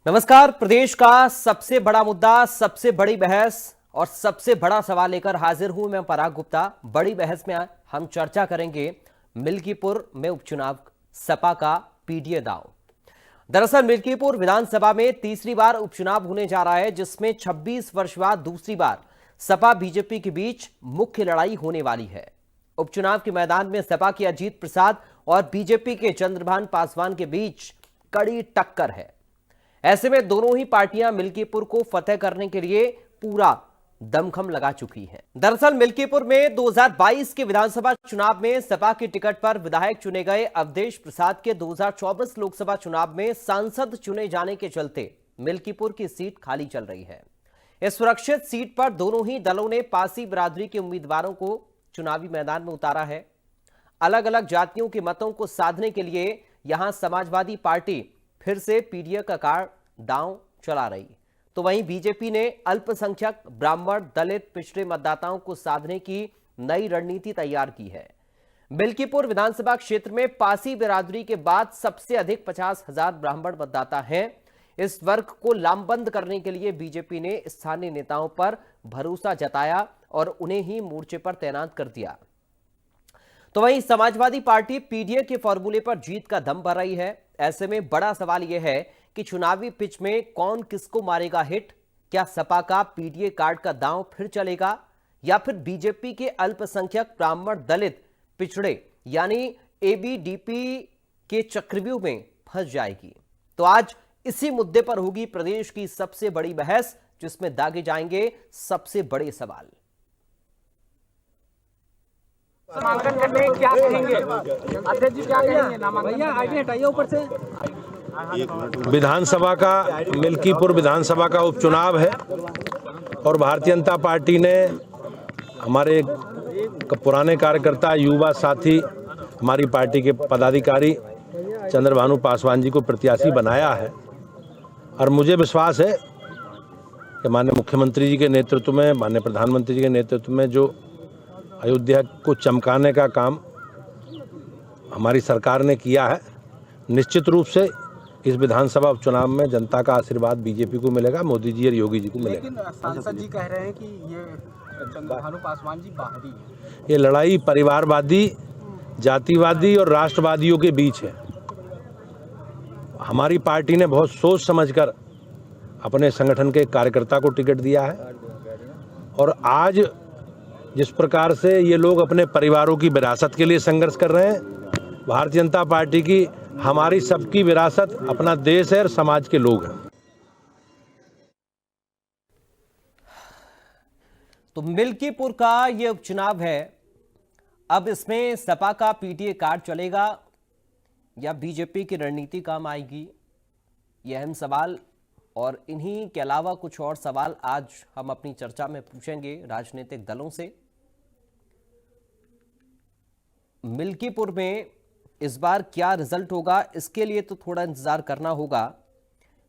नमस्कार। प्रदेश का सबसे बड़ा मुद्दा, सबसे बड़ी बहस और सबसे बड़ा सवाल लेकर हाजिर हूं मैं पराग गुप्ता। बड़ी बहस में हम चर्चा करेंगे मिल्कीपुर में उपचुनाव, सपा का पीडीए दांव। दरअसल मिल्कीपुर विधानसभा में तीसरी बार उपचुनाव होने जा रहा है, जिसमें 26 वर्ष बाद दूसरी बार सपा बीजेपी के बीच मुख्य लड़ाई होने वाली है। उपचुनाव के मैदान में सपा के अजीत प्रसाद और बीजेपी के चंद्रभान पासवान के बीच कड़ी टक्कर है। ऐसे में दोनों ही पार्टियां मिल्कीपुर को फतेह करने के लिए पूरा दमखम लगा चुकी हैं। दरअसल मिल्कीपुर में 2022 के विधानसभा चुनाव में सपा की टिकट पर विधायक चुने गए अवधेश प्रसाद के 2024 लोकसभा चुनाव में सांसद चुने जाने के चलते मिल्कीपुर की सीट खाली चल रही है। इस सुरक्षित सीट पर दोनों ही दलों ने पासी बिरादरी के उम्मीदवारों को चुनावी मैदान में उतारा है। अलग अलग जातियों के मतों को साधने के लिए यहां समाजवादी पार्टी फिर से पीडीए का कार्ड दांव चला रही, तो वहीं बीजेपी ने अल्पसंख्यक, ब्राह्मण, दलित, पिछड़े मतदाताओं को साधने की नई रणनीति तैयार की है। मिल्कीपुर विधानसभा क्षेत्र में पासी बिरादरी के बाद सबसे अधिक 50,000 ब्राह्मण मतदाता हैं। इस वर्ग को लामबंद करने के लिए बीजेपी ने स्थानीय नेताओं पर भरोसा जताया और उन्हें ही मोर्चे पर तैनात कर दिया। तो वहीं समाजवादी पार्टी पीडीए के फॉर्मूले पर जीत का दम भर रही है। ऐसे में बड़ा सवाल यह है कि चुनावी पिच में कौन किसको मारेगा हिट। क्या सपा का पीडीए कार्ड का दांव फिर चलेगा या फिर बीजेपी के अल्पसंख्यक, ब्राह्मण, दलित, पिछड़े यानी एबीडीपी के चक्रव्यूह में फंस जाएगी। तो आज इसी मुद्दे पर होगी प्रदेश की सबसे बड़ी बहस, जिसमें दागे जाएंगे सबसे बड़े सवाल। नामांकन करने क्या कहेंगे अध्यक्ष जी, क्या कहेंगे? भैया आगे हटाइए ऊपर से। विधानसभा का, मिल्कीपुर विधानसभा का उपचुनाव है और भारतीय जनता पार्टी ने हमारे पुराने कार्यकर्ता, युवा साथी, हमारी पार्टी के पदाधिकारी चंद्रभानु पासवान जी को प्रत्याशी बनाया है। और मुझे विश्वास है कि माननीय मुख्यमंत्री जी के नेतृत्व में, माननीय प्रधानमंत्री जी के नेतृत्व में जो अयोध्या को चमकाने का काम हमारी सरकार ने किया है, निश्चित रूप से इस विधानसभा उपचुनाव में जनता का आशीर्वाद बीजेपी को मिलेगा, मोदी जी और योगी जी को मिलेगा। लेकिन सांसद जी कह रहे हैं कि ये चंद्रभानु पासवान जी बाहरी है। ये लड़ाई परिवारवादी, जातिवादी और राष्ट्रवादियों के बीच है। हमारी पार्टी ने बहुत सोच समझकर अपने संगठन के कार्यकर्ता को टिकट दिया है और आज जिस प्रकार से ये लोग अपने परिवारों की विरासत के लिए संघर्ष कर रहे हैं, भारतीय जनता पार्टी की, हमारी सबकी विरासत अपना देश है और समाज के लोग हैं। तो मिल्कीपुर का ये उपचुनाव है। अब इसमें सपा का पीडीए कार्ड चलेगा या बीजेपी की रणनीति काम आएगी, यह अहम सवाल। और इन्हीं के अलावा कुछ और सवाल आज हम अपनी चर्चा में पूछेंगे राजनीतिक दलों से। मिल्कीपुर में इस बार क्या रिजल्ट होगा, इसके लिए तो थोड़ा इंतजार करना होगा,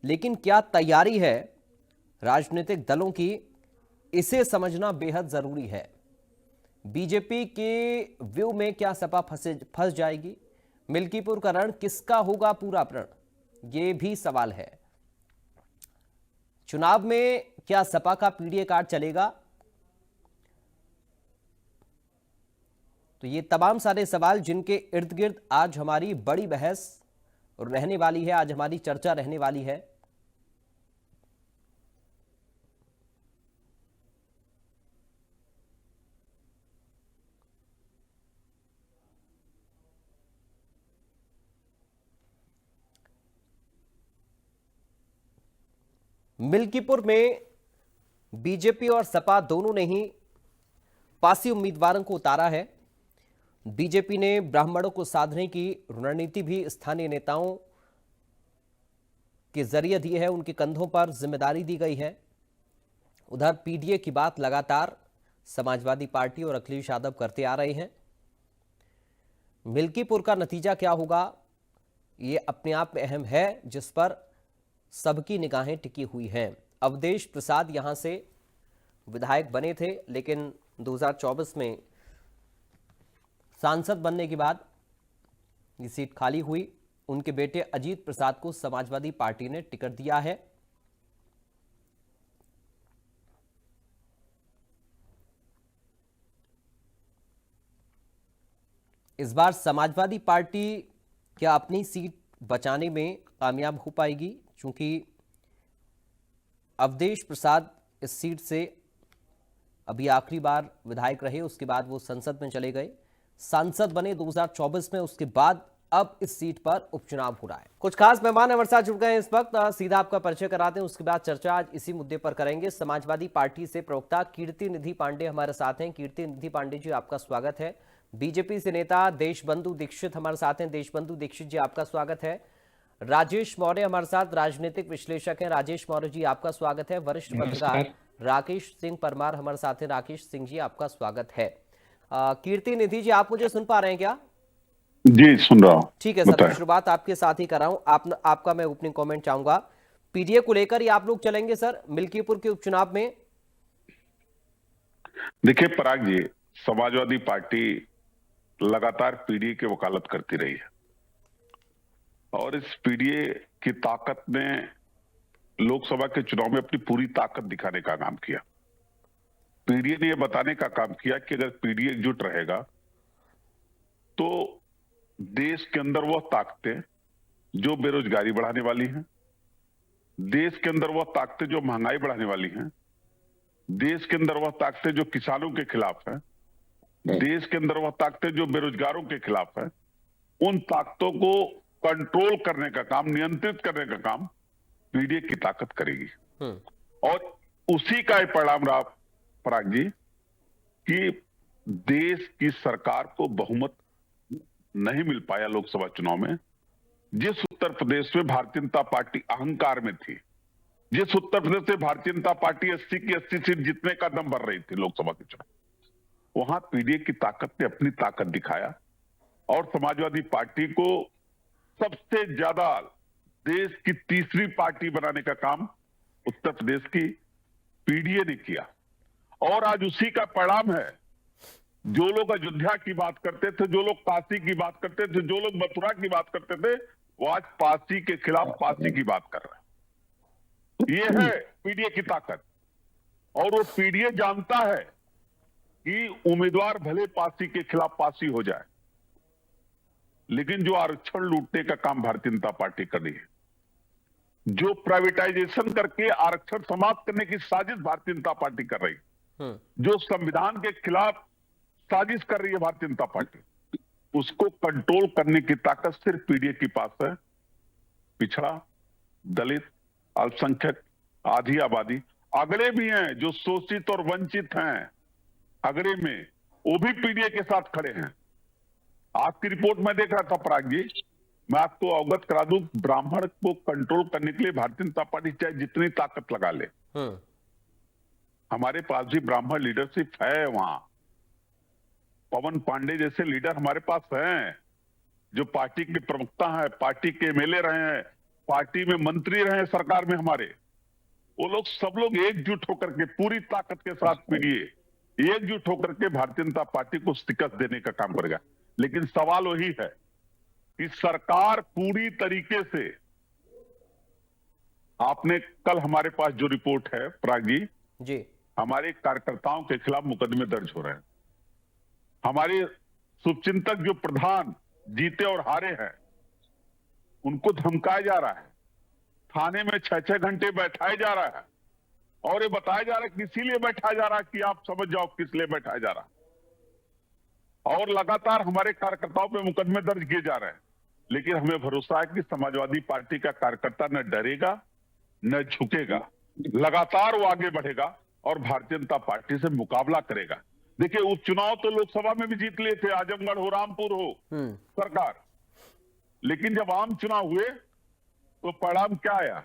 लेकिन क्या तैयारी है राजनीतिक दलों की, इसे समझना बेहद जरूरी है। बीजेपी के व्यू में क्या सपा फंस जाएगी? मिल्कीपुर का रण किसका होगा पूरा प्रण, यह भी सवाल है। चुनाव में क्या सपा का पीडीए कार्ड चलेगा? तो ये तमाम सारे सवाल जिनके इर्द गिर्द आज हमारी बड़ी बहस रहने वाली है, आज हमारी चर्चा रहने वाली है। मिल्कीपुर में बीजेपी और सपा दोनों ने ही पासी उम्मीदवारों को उतारा है। बीजेपी ने ब्राह्मणों को साधने की रणनीति भी स्थानीय नेताओं के जरिए दी है, उनके कंधों पर जिम्मेदारी दी गई है। उधर पीडीए की बात लगातार समाजवादी पार्टी और अखिलेश यादव करते आ रहे हैं। मिल्कीपुर का नतीजा क्या होगा, ये अपने आप में अहम है, जिस पर सबकी निगाहें टिकी हुई हैं। अवधेश प्रसाद यहां से विधायक बने थे, लेकिन 2024 में सांसद बनने के बाद ये सीट खाली हुई। उनके बेटे अजीत प्रसाद को समाजवादी पार्टी ने टिकट दिया है। इस बार समाजवादी पार्टी क्या अपनी सीट बचाने में कामयाब हो पाएगी? क्योंकि अवधेश प्रसाद इस सीट से अभी आखिरी बार विधायक रहे, उसके बाद वो संसद में चले गए, सांसद बने 2024 में, उसके बाद अब इस सीट पर उपचुनाव हो रहा है। कुछ खास मेहमान हमारे साथ जुड़ गए हैं इस वक्त, सीधा आपका परिचय कराते हैं, उसके बाद चर्चा आज इसी मुद्दे पर करेंगे। समाजवादी पार्टी से प्रवक्ता कीर्ति निधि पांडे हमारे साथ हैं। कीर्ति निधि पांडे जी, आपका स्वागत है। बीजेपी से नेता देशबंधु दीक्षित हमारे साथ हैं। देशबंधु दीक्षित जी, आपका स्वागत है। राजेश मौर्य हमारे साथ राजनीतिक विश्लेषक हैं। राजेश मौर्य जी, आपका स्वागत है। वरिष्ठ पत्रकार राकेश सिंह परमार हमारे साथ हैं। राकेश सिंह जी, आपका स्वागत है। कीर्ति निधि जी, आप मुझे सुन पा रहे हैं क्या? जी, सुन रहा हूं। ठीक है सर, शुरुआत आपके साथ ही कर रहा हूं। आपका मैं ओपनिंग कमेंट चाहूंगा। पीडीए को लेकर ही आप लोग चलेंगे सर मिल्कीपुर के उपचुनाव में? देखिए पराग जी, समाजवादी पार्टी लगातार पीडीए की वकालत करती रही है और इस पीडीए की ताकत ने लोकसभा के चुनाव में अपनी पूरी ताकत दिखाने का काम किया। पीडीए ने यह बताने का काम किया कि अगर पीडीए एकजुट रहेगा तो देश के अंदर वह ताकतें जो बेरोजगारी बढ़ाने वाली हैं, देश के अंदर वह ताकतें जो महंगाई बढ़ाने वाली हैं, देश के अंदर वह ताकतें जो किसानों के खिलाफ हैं, देश के अंदर वह ताकतें जो बेरोजगारों के खिलाफ है, उन ताकतों को कंट्रोल करने का काम, नियंत्रित करने का काम पीडीए की ताकत करेगी। और उसी का ही परिणाम रहा पराग जी कि देश की सरकार को बहुमत नहीं मिल पाया लोकसभा चुनाव में। जिस उत्तर प्रदेश में भारतीय जनता पार्टी अहंकार में थी, जिस उत्तर प्रदेश से भारतीय जनता पार्टी 80 की 80 सीट जीतने का दम भर रही थी लोकसभा के चुनाव, वहां पीडीए की ताकत ने अपनी ताकत दिखाया और समाजवादी पार्टी को सबसे ज्यादा देश की तीसरी पार्टी बनाने का काम उत्तर प्रदेश की पीडीए ने किया। और आज उसी का परिणाम है, जो लोग अयोध्या की बात करते थे, जो लोग काशी की बात करते थे, जो लोग मथुरा की बात करते थे, वो आज पासी के खिलाफ पासी की बात कर रहे हैं। ये है पीडीए की ताकत। और वो पीडीए जानता है कि उम्मीदवार भले पासी के खिलाफ पासी हो जाए, लेकिन जो आरक्षण लूटने का काम भारतीय जनता पार्टी कर रही है, जो प्राइवेटाइजेशन करके आरक्षण समाप्त करने की साजिश भारतीय जनता पार्टी कर रही है, जो संविधान के खिलाफ साजिश कर रही है भारतीय जनता पार्टी, उसको कंट्रोल करने की ताकत सिर्फ पीडीए के पास है। पिछड़ा, दलित, अल्पसंख्यक, आधी आबादी, अगड़े भी हैं जो शोषित और वंचित हैं, अगड़े में वो भी पीडीए के साथ खड़े हैं। आपकी रिपोर्ट में देख रहा था पराग जी, मैं आपको अवगत करा दूं, ब्राह्मण को कंट्रोल करने के लिए भारतीय जनता पार्टी चाहे जितनी ताकत लगा ले, हमारे पास भी ब्राह्मण लीडरशिप है। वहां पवन पांडे जैसे लीडर हमारे पास हैं, जो पार्टी के प्रवक्ता हैं, पार्टी के एमएलए रहे हैं, पार्टी में मंत्री रहे हैं, सरकार में हमारे, वो लोग सब लोग एकजुट होकर के पूरी ताकत के साथ पीडीए एकजुट होकर के भारतीय जनता पार्टी को शिकस्त देने का काम करेगा। लेकिन सवाल वही है कि सरकार पूरी तरीके से, आपने कल हमारे पास जो रिपोर्ट है पराग जी, हमारे कार्यकर्ताओं के खिलाफ मुकदमे दर्ज हो रहे हैं, हमारे शुभचिंतक जो प्रधान जीते और हारे हैं उनको धमकाया जा रहा है, थाने में 6-6 घंटे बैठाया जा रहा है, और ये बताया जा रहा है किसी लिए बैठाया जा रहा है कि आप समझ जाओ किस लिए बैठाया जा रहा है। और लगातार हमारे कार्यकर्ताओं पे मुकदमे दर्ज किए जा रहे हैं। लेकिन हमें भरोसा है कि समाजवादी पार्टी का कार्यकर्ता न डरेगा न झुकेगा, लगातार वो आगे बढ़ेगा और भारतीय जनता पार्टी से मुकाबला करेगा। देखिए, उपचुनाव तो लोकसभा में भी जीत लिए थे, आजमगढ़ हो, रामपुर हो सरकार, लेकिन जब आम चुनाव हुए तो परिणाम क्या आया?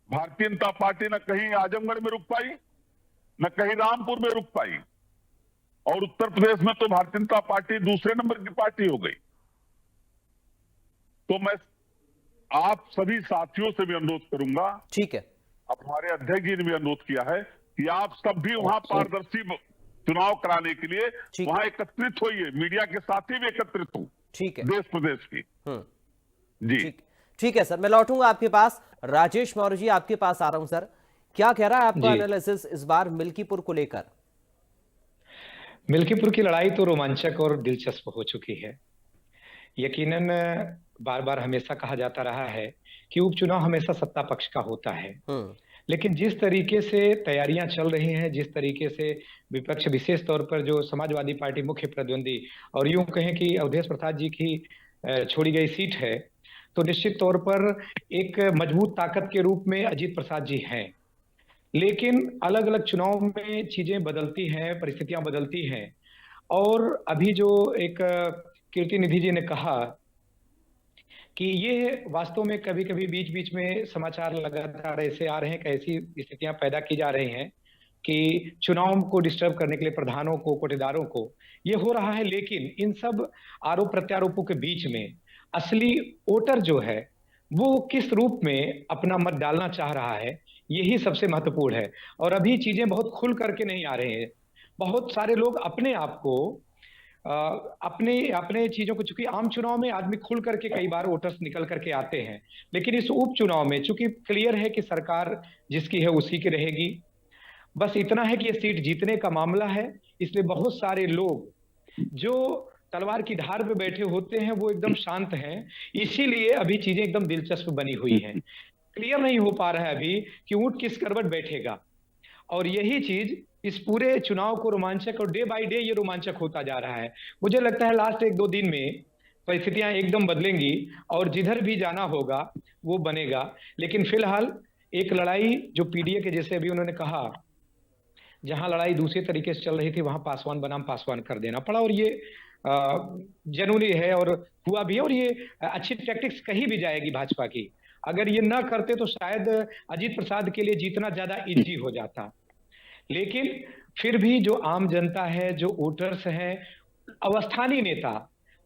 भारतीय जनता पार्टी न कहीं आजमगढ़ में रुक पाई, न कहीं रामपुर में रुक पाई, और उत्तर प्रदेश में तो भारतीय जनता पार्टी दूसरे नंबर की पार्टी हो गई। तो मैं आप सभी साथियों से भी अनुरोध करूंगा, ठीक है, अब हमारे अध्यक्ष जी ने भी अनुरोध किया है कि आप सब भी वहां पारदर्शी चुनाव कराने के लिए वहां एकत्रित होइए, मीडिया के साथी भी एकत्रित हो, ठीक है, देश प्रदेश की। जी। ठीक ठीक है सर, मैं लौटूंगा आपके पास। राजेश मौर्य जी, आपके पास आ रहा हूं सर। क्या कह रहा है आपका जी, एनालिसिस इस बार मिल्कीपुर को लेकर? मिल्कीपुर की लड़ाई तो रोमांचक और दिलचस्प हो चुकी है। यकीनन बार बार हमेशा कहा जाता रहा है कि उपचुनाव हमेशा सत्ता पक्ष का होता है, हम्म। लेकिन जिस तरीके से तैयारियां चल रही हैं, जिस तरीके से विपक्ष विशेष तौर पर जो समाजवादी पार्टी मुख्य प्रतिद्वंदी और यूं कहें कि अवधेश प्रसाद जी की छोड़ी गई सीट है, तो निश्चित तौर पर एक मजबूत ताकत के रूप में अजीत प्रसाद जी हैं। लेकिन अलग अलग चुनाव में चीजें बदलती हैं, परिस्थितियां बदलती हैं। और अभी जो एक कीर्ति निधि जी ने कहा कि ये वास्तव में कभी कभी बीच बीच में समाचार लगातार ऐसे आ रहे हैं कि ऐसी स्थितियां पैदा की जा रही हैं कि चुनाव को डिस्टर्ब करने के लिए प्रधानों को, कोटेदारों को ये हो रहा है। लेकिन इन सब आरोप प्रत्यारोपों के बीच में असली वोटर जो है वो किस रूप में अपना मत डालना चाह रहा है, यही सबसे महत्वपूर्ण है। और अभी चीजें बहुत खुल करके नहीं आ रहे हैं। बहुत सारे लोग अपने आप को अपने अपने चीजों को, चूंकि आम चुनाव में आदमी खुल करके कई बार वोटर्स निकल करके आते हैं, लेकिन इस उपचुनाव में चूंकि क्लियर है कि सरकार जिसकी है उसी की रहेगी, बस इतना है कि ये सीट जीतने का मामला है, इसलिए बहुत सारे लोग जो तलवार की धार पे बैठे होते हैं वो एकदम शांत हैं। इसीलिए अभी चीजें एकदम दिलचस्प बनी हुई हैं। क्लियर नहीं हो पा रहा है अभी कि ऊंट किस करवट बैठेगा, और यही चीज इस पूरे चुनाव को रोमांचक, और डे बाय डे ये रोमांचक होता जा रहा है। मुझे लगता है लास्ट 1-2 दिन में परिस्थितियां एकदम बदलेंगी और जिधर भी जाना होगा वो बनेगा। लेकिन फिलहाल एक लड़ाई जो पीडीए के, जैसे अभी उन्होंने कहा, जहां लड़ाई दूसरे तरीके से चल रही थी वहां पासवान बनाम पासवान कर देना पड़ा, और ये जरूरी है और हुआ भी है। और ये अच्छी टैक्टिक्स कही भी जाएगी भाजपा की। अगर ये ना करते तो शायद अजीत प्रसाद के लिए जीतना ज्यादा इजी हो जाता। लेकिन फिर भी जो आम जनता है, जो वोटर्स हैं, अवस्थानी नेता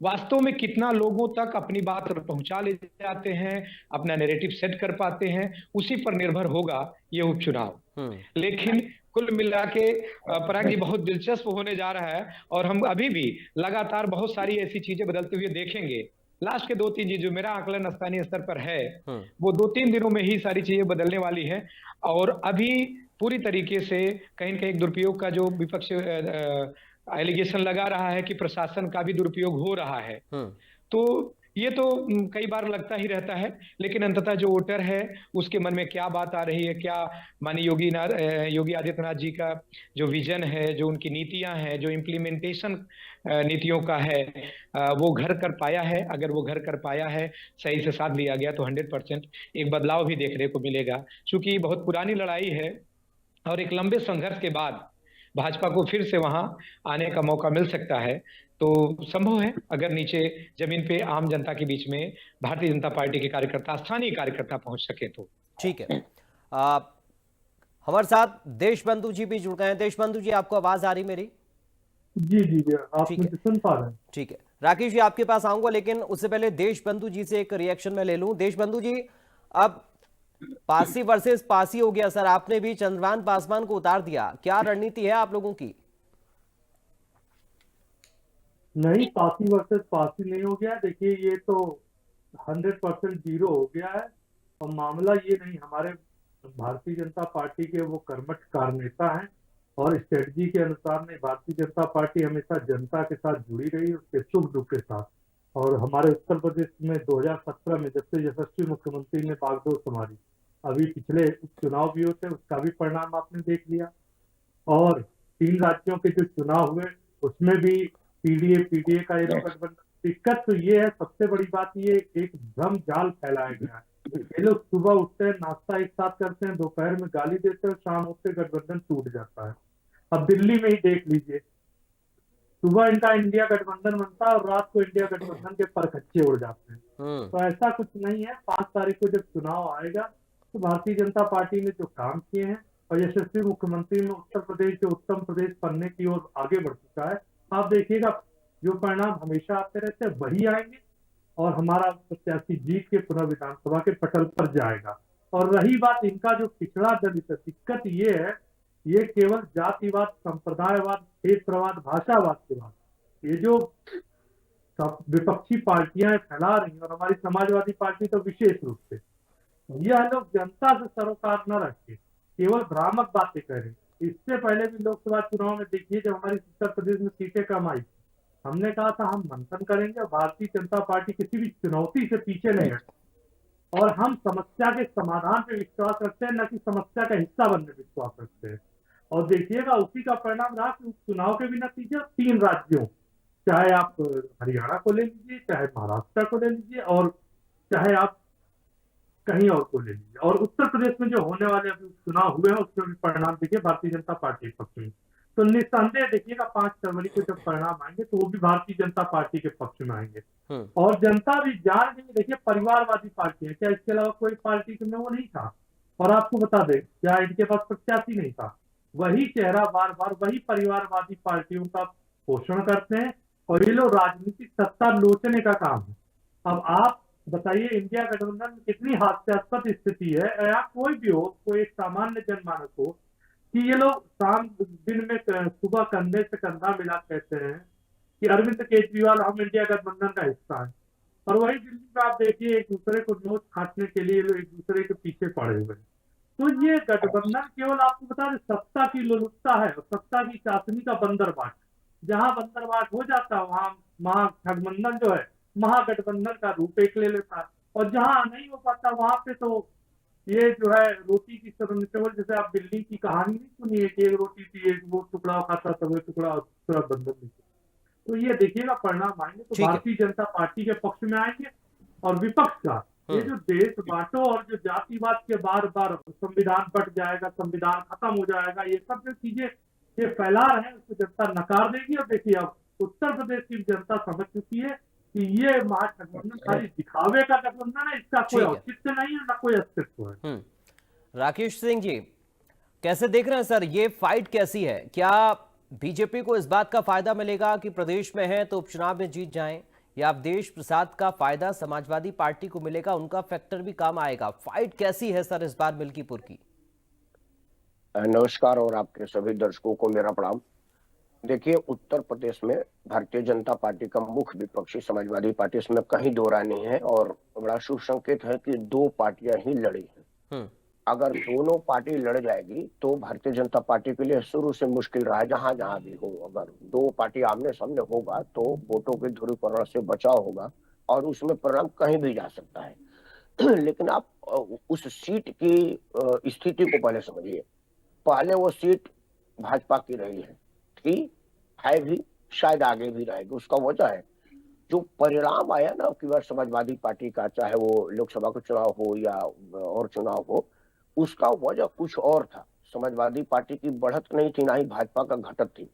वास्तव में कितना लोगों तक अपनी बात पहुंचा ले जाते हैं, अपना नैरेटिव सेट कर पाते हैं, उसी पर निर्भर होगा ये उपचुनाव। लेकिन कुल मिला के पराग जी बहुत दिलचस्प होने जा रहा है, और हम अभी भी लगातार बहुत सारी ऐसी चीजें बदलते हुए देखेंगे। लास्ट के 2-3 दिन जो मेरा आकलन स्थानीय स्तर पर है, वो 2-3 दिनों में ही सारी चीजें बदलने वाली है। और अभी पूरी तरीके से कहीं न कहीं दुरुपयोग का जो विपक्ष एलिगेशन लगा रहा है कि प्रशासन का भी दुरुपयोग हो रहा है, तो ये तो कई बार लगता ही रहता है। लेकिन अंततः जो वोटर है उसके मन में क्या बात आ रही है, क्या माननीय योगी आदित्यनाथ जी का जो विजन है, जो उनकी नीतियां हैं, जो इम्प्लीमेंटेशन नीतियों का है, वो घर कर पाया है। अगर वो घर कर पाया है, सही से साथ लिया गया, तो 100% एक बदलाव भी देखने को मिलेगा। चूंकि बहुत पुरानी लड़ाई है और एक लंबे संघर्ष के बाद भाजपा को फिर से वहां आने का मौका मिल सकता है। तो संभव है अगर नीचे जमीन पे आम जनता के बीच में भारतीय जनता पार्टी के कार्यकर्ता, स्थानीय कार्यकर्ता पहुंच सके तो। ठीक है। हमारे साथ देशबंधु जी भी जुड़ गए हैं। देशबंधु जी, आपको आवाज आ रही मेरी? जी जी, आप मुझे सुन पा रहे हैं? ठीक है, राकेश जी आपके पास आऊंगा, लेकिन उससे पहले देशबंधु जी से एक रिएक्शन में ले लूं। देशबंधु जी, अब पासी वर्सेस पासी हो गया सर, आपने भी चंद्रभान पासवान को उतार दिया, क्या रणनीति है आप लोगों की? नहीं, पासी वर्सेस पासी नहीं हो गया। देखिए, ये तो 100% जीरो हो गया है। और मामला ये नहीं, हमारे भारतीय जनता पार्टी के वो कर्मठ कार्यनेता हैं और स्ट्रेटजी के अनुसार नहीं, भारतीय जनता पार्टी हमेशा जनता के साथ जुड़ी रही, उसके सुख दुख के साथ। और हमारे उत्तर प्रदेश में 2017 में जब से यशस्वी मुख्यमंत्री ने बागडोर संभाली, अभी पिछले उपचुनाव भी होते, उसका भी परिणाम आपने देख लिया। और 3 राज्यों के जो चुनाव हुए उसमें भी पीडीए का एक गठबंधन। दिक्कत तो ये है, सबसे बड़ी बात ये, एक भ्रम जाल फैलाया गया है। ये लोग सुबह उठते हैं, नाश्ता एक साथ करते हैं, दोपहर में गाली देते हैं, शाम होते गठबंधन टूट जाता है। अब दिल्ली में ही देख लीजिए, सुबह इनका इंडिया गठबंधन बनता है और रात को इंडिया गठबंधन के परखच्चे उड़ जाते हैं। तो ऐसा कुछ नहीं है। 5 तारीख को जब चुनाव आएगा तो भारतीय जनता पार्टी ने जो काम किए हैं, और यशस्वी मुख्यमंत्री में उत्तर प्रदेश जो उत्तम प्रदेश बनने की ओर आगे बढ़ चुका है, आप देखिएगा जो परिणाम हमेशा आते रहते हैं वही आएंगे, और हमारा प्रत्याशी जीत के पुनः विधानसभा के पटल पर जाएगा। और रही बात इनका जो पिछड़ा दलित है, दिक्कत ये है, ये केवल जातिवाद, संप्रदायवाद, क्षेत्रवाद, भाषावाद के बाद, ये जो सब विपक्षी पार्टियां फैला रही हैं, और हमारी समाजवादी पार्टी तो विशेष रूप से, यह लोग जनता से सरोकार न रखे, केवल भ्रामक बातें करें। इससे पहले भी लोकसभा चुनाव में देखिए, जब हमारी उत्तर प्रदेश में सीटें कम आई, हमने कहा था हम मंथन करेंगे और भारतीय जनता पार्टी किसी भी चुनौती से पीछे नहीं हटे, और हम समस्या के समाधान पे विश्वास रखते हैं, न कि समस्या का हिस्सा बनने में विश्वास रखते हैं। और देखिएगा उसी का परिणाम रहा कि चुनाव के भी नतीजे 3 राज्यों, चाहे आप हरियाणा को ले लीजिए, चाहे महाराष्ट्र को ले लीजिए, और चाहे आप कहीं और को ले लीजिए, और उत्तर प्रदेश में जो होने वाले अभी चुनाव हुए हैं उसमें भी परिणाम देखिए भारतीय जनता पार्टी के पक्ष में। तो निस्संदेह देखिएगा 5 फरवरी को जब परिणाम आएंगे तो वो भी भारतीय जनता पार्टी के पक्ष में आएंगे। और जनता भी जान गई, देखिए परिवारवादी पार्टी है, क्या इसके अलावा कोई पार्टी में वो नहीं था? और आपको बता दें, क्या इनके पास प्रत्याशी नहीं था? वही चेहरा बार बार वही परिवारवादी पार्टियों का पोषण करते हैं, और ये लोग राजनीतिक सत्ता लोचने का काम है। अब आप बताइए, इंडिया गठबंधन में कितनी हास्यास्पद स्थिति है, या कोई भी हो, कोई एक सामान्य जनमानस हो, कि ये लोग शाम दिन में सुबह कंधे से कंधा मिला कहते हैं कि अरविंद केजरीवाल हम इंडिया गठबंधन का हिस्सा है, और वही दिल्ली में आप देखिए एक दूसरे को नोच काटने के लिए लोग एक दूसरे के पीछे पड़े हुए हैं। तो ये गठबंधन केवल आपको बता दें सत्ता की लोलुपता है, और सत्ता की चाशनी का बंदरबाट। जहां बंदरबाट हो जाता है वहां महागठबंधन जो है महागठबंधन का रूप एक ले लेता है, और जहां नहीं हो पाता वहां पे तो ये जो है रोटी की सरनिचवल, जैसे आप बिल्ली की कहानी नहीं सुनी है कि एक रोटी थी, एक वो टुकड़ा खाता था, वो टुकड़ा दूसरा बंधन नहीं। तो ये देखिएगा परिणाम आएंगे तो भारतीय जनता पार्टी के पक्ष में आएंगे, और विपक्ष का ये जो देश बांटो और जो जातिवाद के बार बार संविधान बट जाएगा, संविधान खत्म हो जाएगा, ये सब जो चीजें ये फैला रहे हैं उसको जनता नकार देगी। और देखिए अब उत्तर प्रदेश की जनता समझ चुकी है कि ये महागठबंधन खाली दिखावे का गठबंधन है, इसका कोई औचित्य नहीं है, ना कोई अस्तित्व है। राकेश सिंह जी, कैसे देख रहे हैं सर, ये फाइट कैसी है? क्या बीजेपी को इस बात का फायदा मिलेगा कि प्रदेश में है तो उपचुनाव में जीत जाएं, या अवधेश प्रसाद का फायदा समाजवादी पार्टी को मिलेगा, उनका फैक्टर भी काम आएगा? फाइट कैसी है सर इस बार मिल्कीपुर की? नमस्कार, और आपके सभी दर्शकों को मेरा प्रणाम। देखिए, उत्तर प्रदेश में भारतीय जनता पार्टी का मुख्य विपक्षी समाजवादी पार्टी, इसमें कहीं दो राय नहीं है, और बड़ा शुभ संकेत है कि 2 पार्टियां ही लड़ी हैं। अगर दोनों पार्टी लड़ जाएगी तो भारतीय जनता पार्टी के लिए शुरू से मुश्किल रहा है, जहां जहां भी हो। अगर 2 पार्टी आमने सामने होगा तो वोटों के ध्रुवीकरण से बचाव होगा, और उसमें परिणाम कहीं भी जा सकता है। लेकिन आप उस सीट की स्थिति को पहले समझिए। पहले वो सीट भाजपा की रही है, थी, है भी, शायद आगे भी रहेगी। उसका वजह है जो परिणाम आया ना कि वह समाजवादी पार्टी का, चाहे वो लोकसभा का चुनाव हो या और चुनाव हो, उसका वजह कुछ और था। समाजवादी पार्टी की बढ़त नहीं थी, ना ही भाजपा का घटत थी।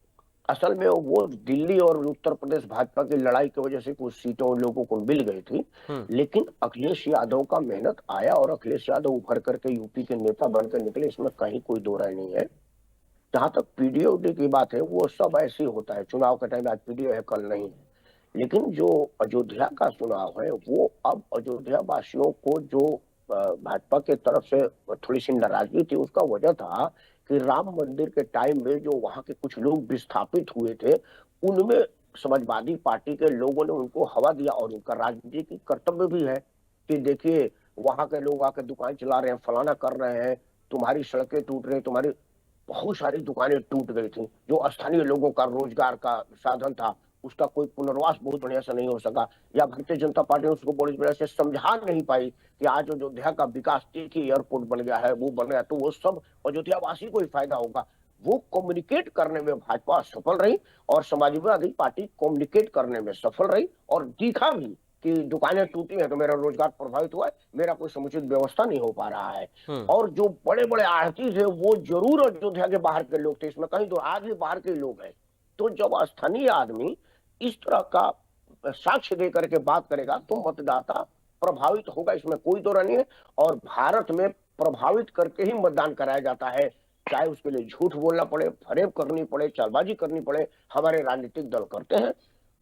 असल में वो दिल्ली और उत्तर प्रदेश भाजपा की लड़ाई की वजह से कुछ सीटों लोगों को मिल गई थी, लेकिन अखिलेश यादव का मेहनत आया, और अखिलेश यादव उभर करके यूपी के नेता बनकर निकले, इसमें कहीं कोई दो राय नहीं है। जहां तक पीडीओ की बात है, वो सब ऐसे ही होता है, चुनाव के टाइम आज पीडीओ है कल नहीं है। लेकिन जो अयोध्या का चुनाव है, वो अब अयोध्या वासियों को जो भाजपा के तरफ से थोड़ी सी नाराजगी थी, उसका वजह था कि राम मंदिर के टाइम में जो वहां के कुछ लोग विस्थापित हुए थे, उनमें समाजवादी पार्टी के लोगों ने उनको हवा दिया, और उनका राजनीतिक कर्तव्य भी है कि देखिए वहां के लोग आकर दुकान चला रहे हैं, फलाना कर रहे हैं, तुम्हारी सड़कें टूट रही, तुम्हारी बहुत सारी दुकानें टूट गई थी, जो स्थानीय लोगों का रोजगार का साधन था, उसका कोई पुनर्वास बहुत बढ़िया से नहीं हो सका, या भारतीय जनता पार्टी उसको बड़ी बढ़िया से समझा नहीं पाई कि आज अयोध्या का विकास की एयरपोर्ट बन गया है, वो बन गया, तो वो सब अयोध्या वासी को ही फायदा होगा। वो कम्युनिकेट करने में भाजपा सफल रही, और समाजवादी पार्टी कम्युनिकेट करने में सफल रही, और दिखा भी कि दुकानें टूटी हैं तो मेरा रोजगार प्रभावित हुआ है, मेरा कोई समुचित व्यवस्था नहीं हो पा रहा है। और जो बड़े बड़े आढ़ती थे वो जरूर अयोध्या के बाहर के लोग थे, इसमें कहीं तो आज भी बाहर के लोग हैं। तो जब स्थानीय आदमी इस तरह का साक्ष्य दे करके बात करेगा तो मतदाता प्रभावित होगा, इसमें कोई दो नहीं है। और भारत में प्रभावित करके ही मतदान कराया जाता है, चाहे उसके लिए झूठ बोलना पड़े, फरेब करनी पड़े, चालबाजी करनी पड़े, हमारे राजनीतिक दल करते हैं।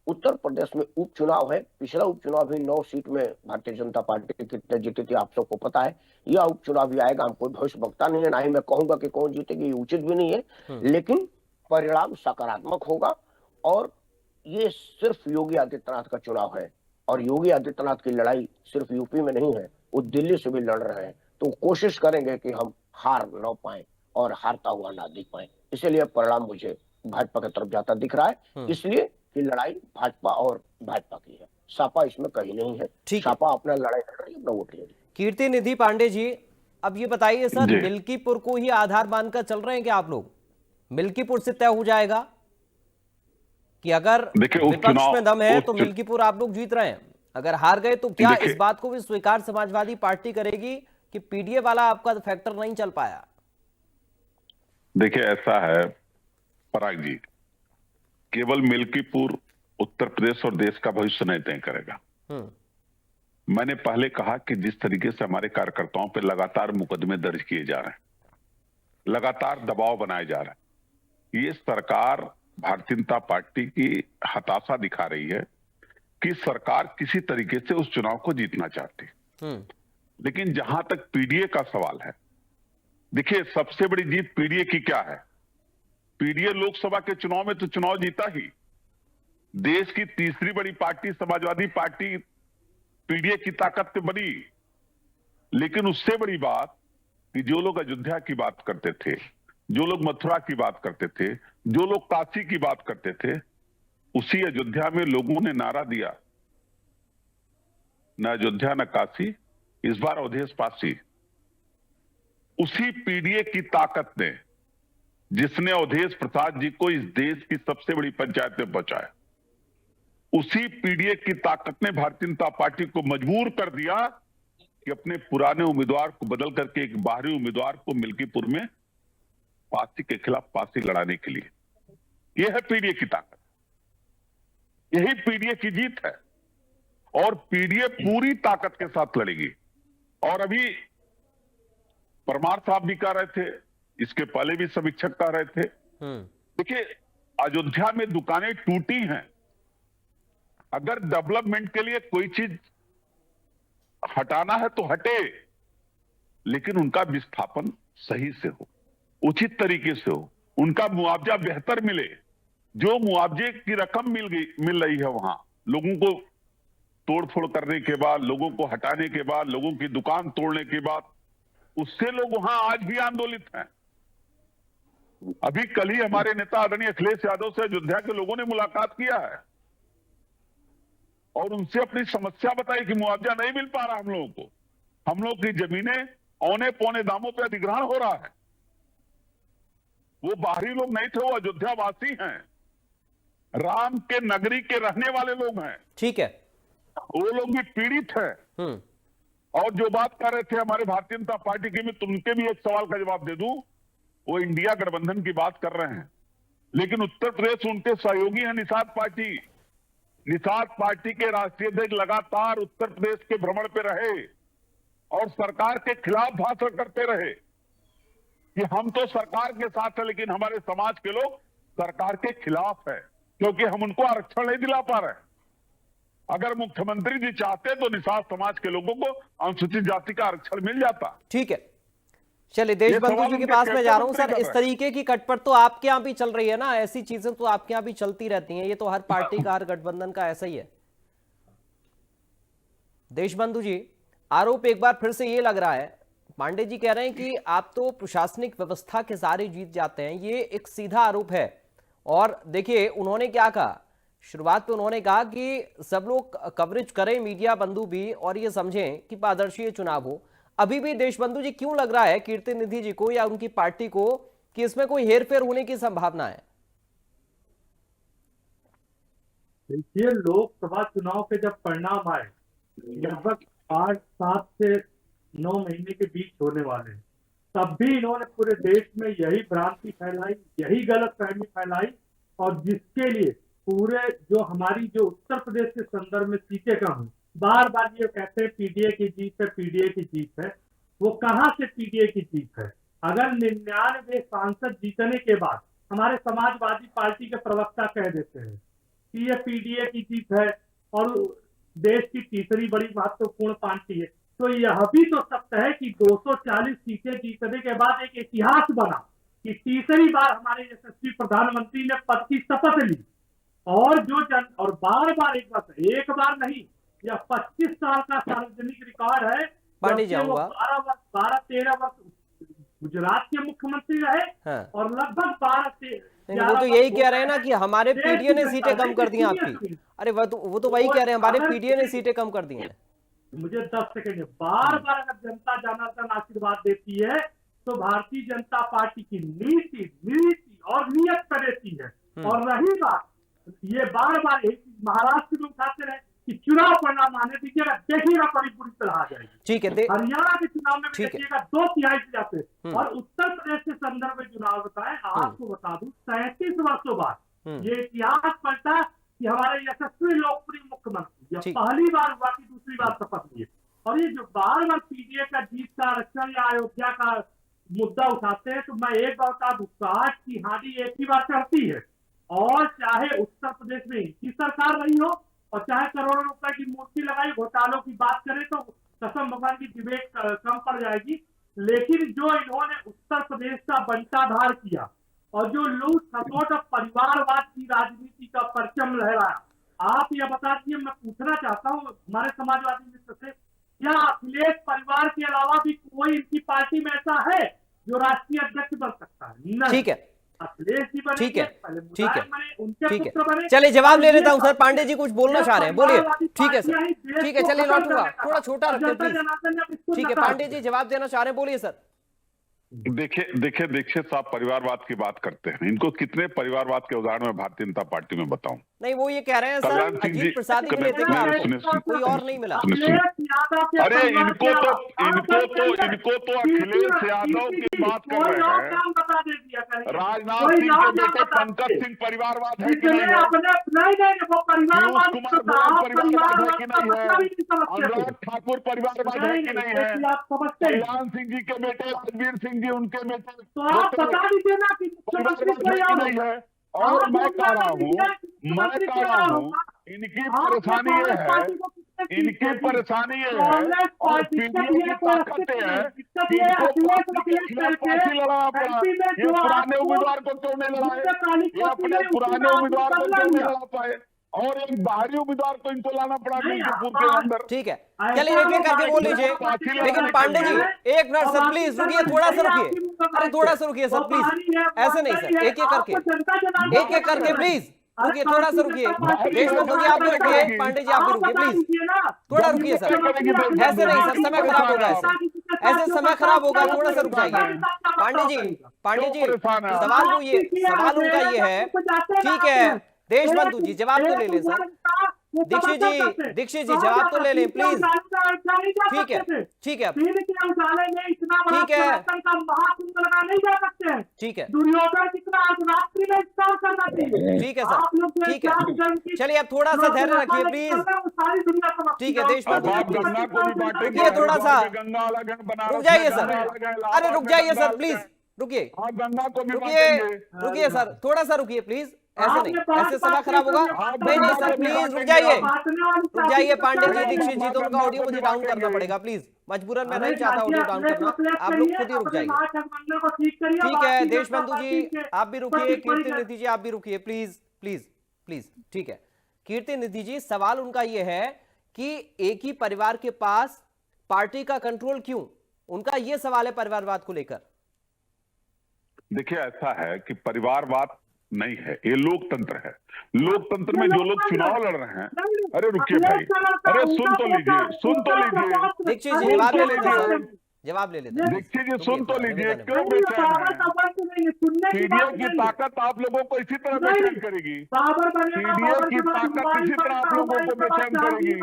उत्तर प्रदेश में उपचुनाव है, पिछला उपचुनाव भी 9 सीट में भारतीय जनता पार्टी कितने जीती थी आप सबको पता है। यह उपचुनाव भी आएगा, हम कोई भविष्य वक्ता नहीं है, ना ही मैं कहूंगा कि कौन जीतेगी, उचित भी नहीं है, लेकिन परिणाम सकारात्मक होगा। और ये सिर्फ योगी आदित्यनाथ का चुनाव है और योगी आदित्यनाथ की लड़ाई सिर्फ यूपी में नहीं है, वो दिल्ली से भी लड़ रहे हैं। तो कोशिश करेंगे कि हम हार न पाए और हारता हुआ ना दिख पाए। इसीलिए परिणाम मुझे भाजपा की तरफ जाता दिख रहा है, इसलिए कि लड़ाई भाजपा और भाजपा की है, सपा इसमें कहीं नहीं है। सपा अपना लड़ाई लड़ रही है, अपना वोट ले रही है। कीर्ति निधि पांडे जी, अब ये बताइए सर, मिल्कीपुर को ही आधार मानकर चल रहे हैं क्या आप लोग? मिल्कीपुर से तय हो जाएगा कि अगर विपक्ष में दम है तो मिल्कीपुर आप लोग जीत रहे हैं, अगर हार गए तो क्या इस बात को भी स्वीकार समाजवादी पार्टी करेगी कि पीडीए वाला आपका फैक्टर नहीं चल पाया? देखिए, ऐसा है पराग जी, केवल मिल्कीपुर उत्तर प्रदेश और देश का भविष्य नहीं तय करेगा। मैंने पहले कहा कि जिस तरीके से हमारे कार्यकर्ताओं पर लगातार मुकदमे दर्ज किए जा रहे हैं, लगातार दबाव बनाए जा रहे हैं, ये सरकार भारतीय जनता पार्टी की हताशा दिखा रही है कि सरकार किसी तरीके से उस चुनाव को जीतना चाहती है। लेकिन जहां तक पीडीए का सवाल है, देखिए सबसे बड़ी जीत पीडीए की क्या है? पीडीए लोकसभा के चुनाव में तो चुनाव जीता ही, देश की तीसरी बड़ी पार्टी समाजवादी पार्टी पीडीए की ताकत पे बनी। लेकिन उससे बड़ी बात कि जो लोग अयोध्या की बात करते थे, जो लोग मथुरा की बात करते थे, जो लोग काशी की बात करते थे, उसी अयोध्या में लोगों ने नारा दिया, न अयोध्या न काशी, इस बार अवधेश पासी। उसी पीडीए की ताकत ने, जिसने अवधेश प्रसाद जी को इस देश की सबसे बड़ी पंचायत में पहुंचाया, उसी पीडीए की ताकत ने भारतीय जनता पार्टी को मजबूर कर दिया कि अपने पुराने उम्मीदवार को बदल करके एक बाहरी उम्मीदवार को मिल्कीपुर में पासी के खिलाफ पासी लड़ाने के लिए। यह है पीडीए की ताकत, यही पीडीए की जीत है और पीडीए पूरी ताकत के साथ लड़ेगी। और अभी परमार साहब भी कह रहे थे, इसके पहले भी समीक्षक कह रहे थे, देखिए अयोध्या में दुकानें टूटी हैं, अगर डेवलपमेंट के लिए कोई चीज हटाना है तो हटे, लेकिन उनका विस्थापन सही से हो, उचित तरीके से हो, उनका मुआवजा बेहतर मिले। जो मुआवजे की रकम मिल रही है वहां, लोगों को तोड़फोड़ करने के बाद, लोगों को हटाने के बाद, लोगों की दुकान तोड़ने के बाद, उससे लोग वहां आज भी आंदोलित हैं। अभी कल ही हमारे नेता आदरणीय अखिलेश यादव से अयोध्या के लोगों ने मुलाकात किया है और उनसे अपनी समस्या बताई कि मुआवजा नहीं मिल पा रहा हम लोगों को, हम लोग की जमीनें औने पौने दामों पे अधिग्रहण हो रहा है। वो बाहरी लोग नहीं थे, वो अयोध्या वासी हैं, राम के नगरी के रहने वाले लोग हैं। ठीक है, वो लोग भी पीड़ित हैं। और जो बात कर रहे थे हमारे भारतीय जनता पार्टी की, मैं तुमके भी एक सवाल का जवाब दे दूं, वो इंडिया गठबंधन की बात कर रहे हैं, लेकिन उत्तर प्रदेश उनके सहयोगी हैं निषाद पार्टी। निषाद पार्टी के राष्ट्रीय अध्यक्ष लगातार उत्तर प्रदेश के भ्रमण पे रहे और सरकार के खिलाफ भाषण करते रहे कि हम तो सरकार के साथ है, लेकिन हमारे समाज के लोग सरकार के खिलाफ है क्योंकि हम उनको आरक्षण नहीं दिला पा रहे। अगर मुख्यमंत्री जी चाहते तो निषाद समाज के लोगों को अनुसूचित जाति का आरक्षण मिल जाता। ठीक है, चलिए देश बंधु जी के पास मैं जा रहा हूं। सर, इस तरीके की कटपट तो आपके यहाँ भी चल रही है ना, ऐसी चीजें तो आपके यहाँ भी चलती रहती हैं, ये तो हर पार्टी का, हर गठबंधन का ऐसा ही है। देश बंधु जी, आरोप एक बार फिर से ये लग रहा है, पांडे जी कह रहे हैं कि आप तो प्रशासनिक व्यवस्था के सारे जीत जाते हैं, ये एक सीधा आरोप है। और देखिए उन्होंने क्या कहा, शुरुआत पे उन्होंने कहा कि सब लोग कवरेज करें, मीडिया बंधु भी, और ये समझें कि पारदर्शी चुनाव हो। अभी भी देश बंधु जी क्यों लग रहा है कीर्ति निधि जी को या उनकी पार्टी को कि इसमें कोई हेरफेर होने की संभावना है? देखिए, लोकसभा चुनाव के जब परिणाम आए, लगभग 8-7 से 9 महीने के बीच होने वाले, तब भी इन्होंने पूरे देश में यही भ्रांति फैलाई, यही गलतफहमी फैलाई, और जिसके लिए पूरे जो हमारी जो उत्तर प्रदेश के संदर्भ में सीटें कम है, बार बार ये कहते हैं पीडीए की जीत है, पीडीए की जीत है। वो कहां से पीडीए की जीत है? अगर 99 सांसद जीतने के बाद हमारे समाजवादी पार्टी के प्रवक्ता कह देते हैं कि ये पीडीए की जीत है और देश की तीसरी बड़ी महत्वपूर्ण पार्टी है, तो यह भी तो सत्य है कि 240 सीटें जीतने के बाद एक इतिहास बना कि तीसरी बार हमारे यशस्वी प्रधानमंत्री ने पद की शपथ ली और जो और बार बार एक बार नहीं, यह 25 साल का सार्वजनिक रिकॉर्ड है। पांडे जी आऊंगा। 12-13 वर्ष गुजरात के मुख्यमंत्री रहे। हाँ। और लगभग 12-13 वो तो यही कह रहे हैं ना कि हमारे पीडीए ने सीटें कम कर दी हैं आपकी। अरे वो तो वही कह रहे हैं, हमारे पीडीए ने सीटें कम कर दी हैं। मुझे 10 सेकंड, बार बार अगर जनता जनार्दन आशीर्वाद देती है तो भारतीय जनता पार्टी की नीति और नियत पर देती है। और रही बात, ये बार बार एक महाराष्ट्र में उठाते रहे कि चुनाव परिणाम आने दीजिएगा, देखिएगा बड़ी बुरी तरह आ जाएगी। ठीक है। हरियाणा के चुनाव में देखिएगा 2/3 जाते। और उत्तर प्रदेश के संदर्भ में चुनाव बताएं, आपको बता दूं 37 वर्षों बाद ये इतिहास पलटा कि हमारे यशस्वी लोकप्रिय मुख्यमंत्री पहली बार हुआ कि दूसरी बार शपथ लिए। और ये जो बार बार पीडीए का जीत का आरक्षण या अयोध्या का मुद्दा उठाते हैं, तो मैं एक बार बता दूं, काट की हांडी एक ही बार चढ़ती है। और चाहे उत्तर प्रदेश में इनकी सरकार रही हो और चाहे करोड़ों रुपए की मूर्ति लगाई, घोटालों की बात करें तो कसम भगवान की डिबेट कम पड़ जाएगी। लेकिन जो इन्होंने उत्तर प्रदेश का बंटाधार किया और जो लूट खसोट और परिवारवाद की राजनीति का परचम लहराया, आप यह बता दीजिए, मैं पूछना चाहता हूँ हमारे समाजवादी मित्र से, क्या अखिलेश परिवार के अलावा भी कोई इनकी पार्टी में ऐसा है जो राष्ट्रीय अध्यक्ष बन सकता है? नहीं। ठीक है, अखिलेश जी बने, ठीक है, ठीक है, उनके ठीक पुत्र बने। है। चलिए जवाब ले लेता हूं सर, पांडे जी कुछ बोलना चाह रहे हैं, बोलिए। ठीक है सर, ठीक है, चलिए लौटूंगा, थोड़ा छोटा रखिए प्लीज। ठीक है, पांडे जी जवाब देना चाह रहे हैं, बोलिए सर। देखिए दीक्षित साहब परिवारवाद की बात करते हैं, इनको कितने परिवारवाद के उदाहरण में भारतीय जनता पार्टी में बताऊं? नहीं, वो ये कह रहे हैं सर, अजीत प्रसाद ही मिले थे, कोई और नहीं मिला। अरे इनको तो अखिलेश यादव की बात कर रहे हैं। राजनाथ सिंह के बेटे पंकज सिंह परिवारवाद है कि नहीं है? पीयूष कुमार परिवारवाद है कि नहीं है? अनुराग ठाकुर परिवारवाद है कि नहीं है? कल्याण सिंह जी के बेटे रणवीर सिंह जी, उनके बेटे, तो आप बता दीजिए ना कि नहीं है। और मैं कह रहा हूँ इनकी परेशानी ये है और पीडीए की ताकतें हैं कि इनको फांसी लड़ाना पड़ा। ये पुराने उम्मीदवार को क्यों नहीं लड़ाए? ये अपने पुराने उम्मीदवार को क्यों नहीं लड़ा पाए? और एक बाहरी उम्मीदवार को इनको लाना पड़ा मिर्जापुर के अंदर। ठीक है, चलिए एक एक करके बोल लीजिए। लेकिन पांडे जी एक मिनट सर, प्लीज रुकिए, थोड़ा सा रुकिए। अरे थोड़ा सा रुकिए सर प्लीज, ऐसे नहीं सर, एक एक करके प्लीज रुकिए, थोड़ा सा रुकिए। देशबंधु जी आप भी रुकिए, पांडे जी आप भी रुकिए प्लीज, थोड़ा रुकिए सर। ऐसे नहीं सर, समय खराब होगा, ऐसे समय खराब होगा, थोड़ा सा रुक जाइए। पांडे जी सवाल उनका ये है। ठीक है, देशबंधु जी जवाब तो ले लें सर। दीक्षित जी जवाब तो ले लें प्लीज। ठीक है, ठीक है, ठीक है, दुर्योधन कितना रात्रि में स्टार करना चाहिए। ठीक है सर, ठीक है, चलिए आप थोड़ा सा धैर्य रखिए प्लीज। ठीक है, देशबंधु रुकिए, थोड़ा सा रुक जाइए सर। अरे रुक जाइए सर प्लीज, रुकिए रुकिए सर, थोड़ा सा रुकिए प्लीज। ऐसे नहीं, ऐसे समय खराब होगा। नहीं सर प्लीज रुक जाइए पांडे जी, दीक्षित जी, तो उनका ऑडियो मुझे डाउन करना पड़ेगा प्लीज, मजबूरन मैं नहीं चाहता ऑडियो डाउन करना, आप लोग खुद ही रुक जाइए। ठीक है, देशबंधु जी आप भी रुकिए, कीर्ति निधि जी आप भी रुकिए प्लीज प्लीज प्लीज। ठीक है, कीर्ति निधि जी सवाल उनका ये है कि एक ही परिवार के पास पार्टी का कंट्रोल क्यों, उनका ये सवाल है परिवारवाद को लेकर। देखिए ऐसा है कि परिवारवाद नहीं है, ये लोकतंत्र है। लोकतंत्र में जो लोग चुनाव लड़ रहे हैं, अरे रुकिए भाई, अरे सुन तो लीजिए। दीक्षित जी जवाब ले लीजिए, जवाब ले लेते हैं। दीक्षित जी सुन तो लीजिए, क्यों बेचैन है? पीडीए की ताकत आप लोगों को इसी तरह बेचैन करेगी। पीडीए की ताकत इसी तरह आप लोगों को बेचैन करेगी।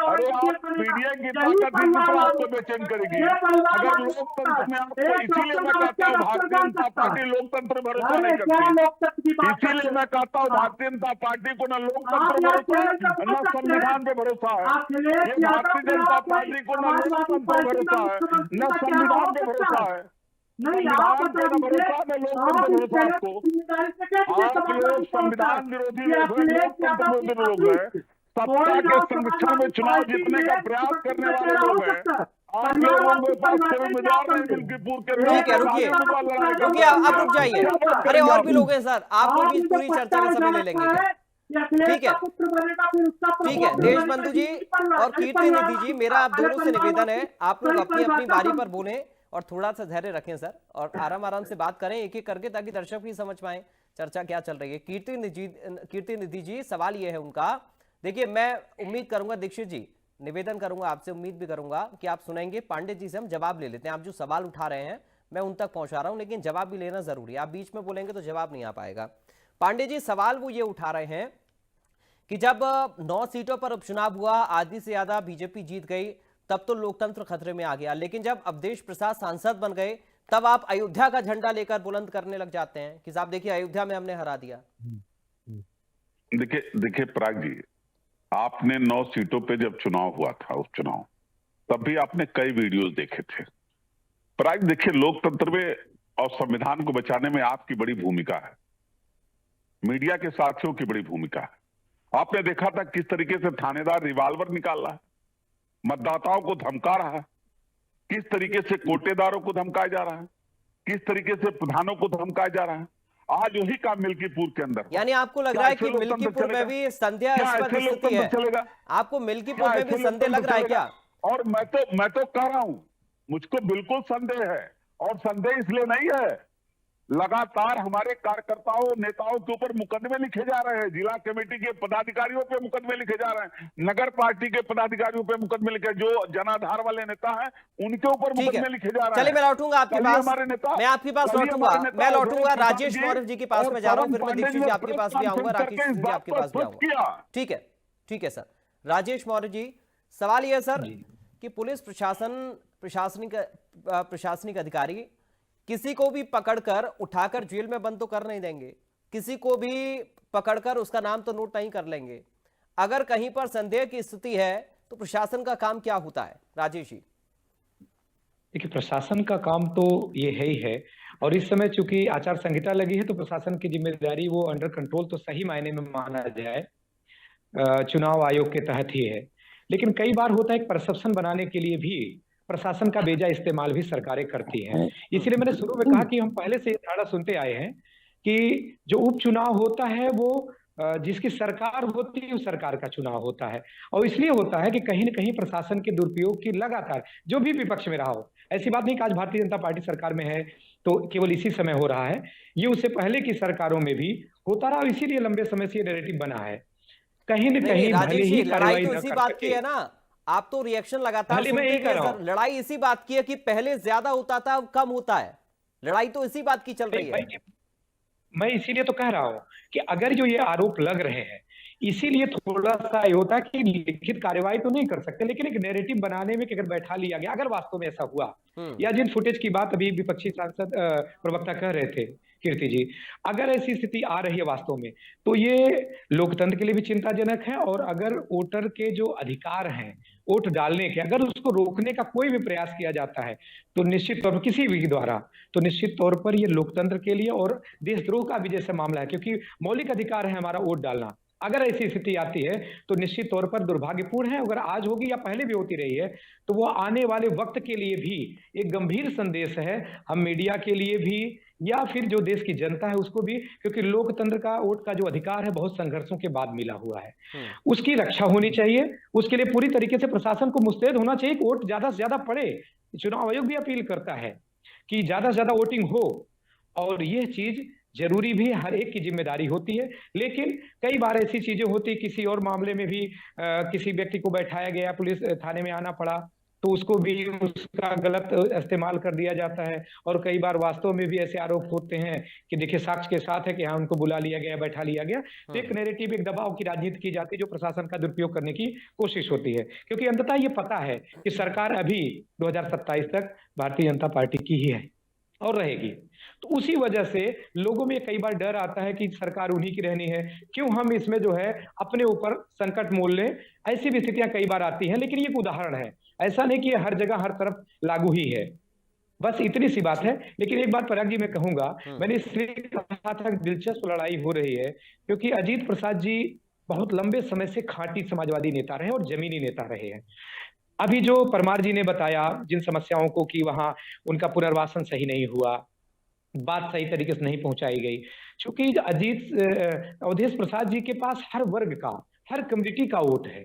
अरे आप पीडीए की ताकत इसी तरह आपको बेचैन करेगी। अगर लोकतंत्र में आपको, इसीलिए मैं कहता हूँ भारतीय जनता पार्टी लोकतंत्र भरोसा नहीं करती। इसीलिए मैं कहता हूँ भारतीय जनता पार्टी को न लोकतंत्र भरोसा न संविधान पे भरोसा है। ये भारतीय जनता पार्टी को न लोकतंत्र भरोसा है न संविधान पे भरोसा है। संविधान पे न भरोसा न लोकतंत्र भरोसा आपको। आप लोग संविधान विरोधी लोग हैं, लोकतंत्र विरोधी लोग हैं। सत्ता के संरक्षण में चुनाव जीतने का प्रयास करने वाले लोग हैं। आप लोगों के पास कोई उम्मीदवार नहीं मिल्कीपुर के। ठीक है, रुकिए रुकिए, आप रुक जाइए। अरे और भी लोग हैं सर, आप लोग भी पूरी चर्चा का समय ले लेंगे क्या? ठीक है ठीक है, देशबंधु जी और कीर्ति निधि जी, मेरा आप दोनों से निवेदन है, आप लोग अपनी अपनी बारी पर बोलें और थोड़ा सा धैर्य रखें सर, और आराम आराम से बात करें एक एक करके, ताकि दर्शक भी समझ पाए चर्चा क्या चल रही है। कीर्ति निधि जी, सवाल ये है उनका, देखिए मैं उम्मीद करूंगा, दीक्षित जी निवेदन करूंगा आपसे, उम्मीद भी करूंगा कि आप सुनेंगे। पांडे जी से हम जवाब ले लेते हैं, आप जो सवाल उठा रहे हैं मैं उन तक पहुंचा रहा हूं, लेकिन जवाब भी लेना जरूरी है, आप बीच में बोलेंगे तो जवाब नहीं आ पाएगा। पांडे जी, सवाल वो ये उठा रहे हैं कि जब 9 सीटों पर उपचुनाव हुआ, आधी से ज्यादा बीजेपी जीत गई, तब तो लोकतंत्र खतरे में आ गया, लेकिन जब अवधेश प्रसाद सांसद बन गए तब आप अयोध्या का झंडा लेकर बुलंद करने लग जाते हैं कि साहब देखिए अयोध्या में हमने हरा दिया। देखिए पराग जी, आपने 9 सीटों पे जब चुनाव हुआ था, उपचुनाव, तब भी आपने कई वीडियोस देखे थे। पराग देखिए, लोकतंत्र में और संविधान को बचाने में आपकी बड़ी भूमिका है, मीडिया के साथियों की बड़ी भूमिका है। आपने देखा था किस तरीके से थानेदार रिवाल्वर निकाल रहा है, मतदाताओं को धमका रहा है, किस तरीके से कोटेदारों को धमकाया जा रहा है, किस तरीके से प्रधानों को धमकाया जा रहा है। आज वही काम मिल्कीपुर के अंदर, यानी आपको लग रहा है कि मिल्कीपुर में भी संदेह स्थिति है, आपको मिल्कीपुर में भी संदेह लग रहा है क्या? और मैं तो कह रहा हूं, मुझको बिल्कुल संदेह है, और संदेह इसलिए नहीं है, लगातार हमारे कार्यकर्ताओं नेताओं के ऊपर मुकदमे लिखे जा रहे हैं, जिला कमेटी के पदाधिकारियों पे मुकदमे लिखे जा रहे हैं, नगर पार्टी के पदाधिकारियों पे मुकदमे लिखे, जो जनाधार वाले नेता हैं उनके ऊपर मुकदमे लिखे जा रहे हैं। चलिए मैं लौटूंगा आपके पास, मैं आपके पास लौटूंगा, राजेश मौर्य जी के पास में जा रहा हूं, फिर मैं दीक्षित जी आपके पास भी आऊंगा, राकेश जी आपके पास भी आऊंगा। ठीक है सर। राजेश मौर्य जी, सवाल यह है सर कि पुलिस प्रशासनिक अधिकारी किसी को भी पकड़कर उठाकर जेल में बंद तो कर नहीं देंगे, किसी को भी पकड़कर उसका नाम तो नोट नहीं कर लेंगे। अगर कहीं पर संदेह की स्थिति है तो प्रशासन का काम क्या होता है? राजेश जी। देखिए, प्रशासन का काम तो ये है ही है, और इस समय चूंकि आचार संहिता लगी है तो प्रशासन की जिम्मेदारी वो अंडर कंट्रोल तो सही मायने में माना जाए चुनाव आयोग के तहत ही है। लेकिन कई बार होता है, एक परसेप्शन बनाने के लिए भी प्रशासन का बेजा इस्तेमाल भी सरकारें करती हैं। इसलिए मैंने शुरू में कहा कि हम पहले से धारणा सुनते आए हैं कि जो उपचुनाव होता है वो जिसकी सरकार होती है उस सरकार का चुनाव होता है, और इसलिए होता है कि कहीं न कहीं प्रशासन के दुरुपयोग की लगातार, जो भी विपक्ष में रहा हो, ऐसी बात नहीं कि आज भारतीय जनता पार्टी सरकार में है तो केवल इसी समय हो रहा है, ये उससे पहले की सरकारों में भी होता रहा, इसीलिए लंबे समय से ये नैरेटिव बना है। कहीं न कहीं लड़ाई तो इसी बात की है ना, आप तो रिएक्शन लगातार लड़ाई इसी बात की है कि पहले ज्यादा होता था अब कम होता है, लड़ाई तो इसी बात की चल रही है। मैं इसीलिए तो कह रहा हूं कि अगर जो ये आरोप लग रहे हैं, इसीलिए थोड़ा सा ये होता है कि लिखित कार्रवाई तो नहीं कर सकते, लेकिन एक नैरेटिव बनाने में कि अगर बैठा लिया गया, अगर वास्तव में ऐसा हुआ, या जिन फुटेज की बात अभी विपक्षी सांसद प्रवक्ता कह रहे थे कीर्ति जी, अगर ऐसी स्थिति आ रही है वास्तव में, तो ये लोकतंत्र के लिए भी चिंताजनक है, और अगर वोटर के जो अधिकार हैं वोट डालने के, अगर उसको रोकने का कोई भी प्रयास किया जाता है तो निश्चित तौर पर किसी भी द्वारा, तो निश्चित तौर पर ये लोकतंत्र के लिए और देशद्रोह का भी जैसे मामला है, क्योंकि मौलिक अधिकार है हमारा वोट डालना। अगर ऐसी स्थिति आती है तो निश्चित तौर पर दुर्भाग्यपूर्ण है, अगर आज होगी या पहले भी होती रही है, तो वो आने वाले वक्त के लिए भी एक गंभीर संदेश है, हम मीडिया के लिए भी या फिर जो देश की जनता है उसको भी, क्योंकि लोकतंत्र का वोट का जो अधिकार है बहुत संघर्षों के बाद मिला हुआ है, उसकी रक्षा होनी चाहिए। उसके लिए पूरी तरीके से प्रशासन को मुस्तैद होना चाहिए कि वोट ज्यादा से ज्यादा पड़े। चुनाव आयोग भी अपील करता है कि ज्यादा से ज्यादा वोटिंग हो, और यह चीज जरूरी भी हर एक की जिम्मेदारी होती है। लेकिन कई बार ऐसी चीजें होती, किसी और मामले में भी किसी व्यक्ति को बैठाया गया, पुलिस थाने में आना पड़ा, तो उसको भी उसका गलत इस्तेमाल कर दिया जाता है, और कई बार वास्तव में भी ऐसे आरोप होते हैं कि देखिए साक्ष्य के साथ है कि हाँ उनको बुला लिया गया, बैठा लिया गया, तो एक नैरेटिव, एक दबाव की राजनीति की जाती है जो प्रशासन का दुरुपयोग करने की कोशिश होती है, क्योंकि अंततः ये पता है कि सरकार अभी 2027 तक भारतीय जनता पार्टी की ही है और रहेगी। तो उसी वजह से लोगों में कई बार डर आता है कि सरकार उन्हीं की रहनी है, क्यों हम इसमें जो है अपने ऊपर संकट मोल लें। ऐसी भी स्थितियां कई बार आती हैं, लेकिन ये एक उदाहरण है, ऐसा नहीं कि हर जगह हर तरफ लागू ही है। बस इतनी सी बात है। लेकिन एक बात पराग जी मैं कहूंगा, मैंने इसलिए कहा था दिलचस्प लड़ाई हो रही है क्योंकि अजीत प्रसाद जी बहुत लंबे समय से खांटी समाजवादी नेता रहे और जमीनी नेता रहे हैं। अभी जो परमार जी ने बताया जिन समस्याओं को कि वहां उनका पुनर्वासन सही नहीं हुआ, बात सही तरीके से नहीं पहुंचाई गई, क्योंकि अवधेश प्रसाद जी के पास हर वर्ग का, हर कम्युनिटी का वोट है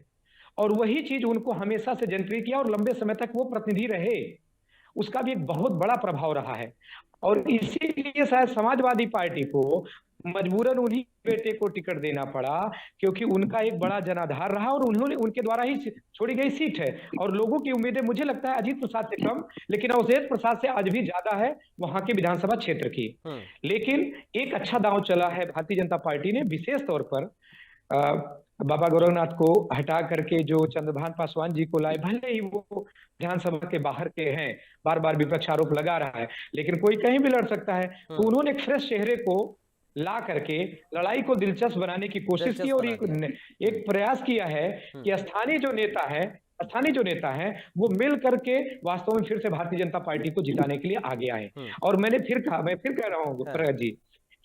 और वही चीज उनको हमेशा से जनप्रिय किया और लंबे समय तक वो प्रतिनिधि रहे, उसका भी एक बहुत बड़ा प्रभाव रहा है। और इसीलिए शायद समाजवादी पार्टी को मजबूरन उन्हीं बेटे को टिकट देना पड़ा, क्योंकि उनका एक बड़ा जनाधार रहा और उन्होंने उनके द्वारा ही छोड़ी गई सीट है। और लोगों की उम्मीदें मुझे लगता है अजीत प्रसाद से कम, लेकिन अवधेश प्रसाद से आज भी ज्यादा है वहां के विधानसभा क्षेत्र की। लेकिन एक अच्छा दांव चला है भारतीय जनता पार्टी ने, विशेष तौर पर बाबा गोरखनाथ को हटा करके जो चंद्रभान पासवान जी को लाए, भले ही वो विधानसभा के बाहर के हैं, बार बार विपक्ष आरोप लगा रहा है, लेकिन कोई कहीं भी लड़ सकता है, तो उन्होंने एक फ्रेश चेहरे को ला करके लड़ाई को दिलचस्प बनाने की कोशिश की और एक प्रयास किया है कि स्थानीय जो नेता है वो मिल करके वास्तव में फिर से भारतीय जनता पार्टी को जिताने के लिए आगे आए। और मैं फिर कह रहा हूँ प्रगत जी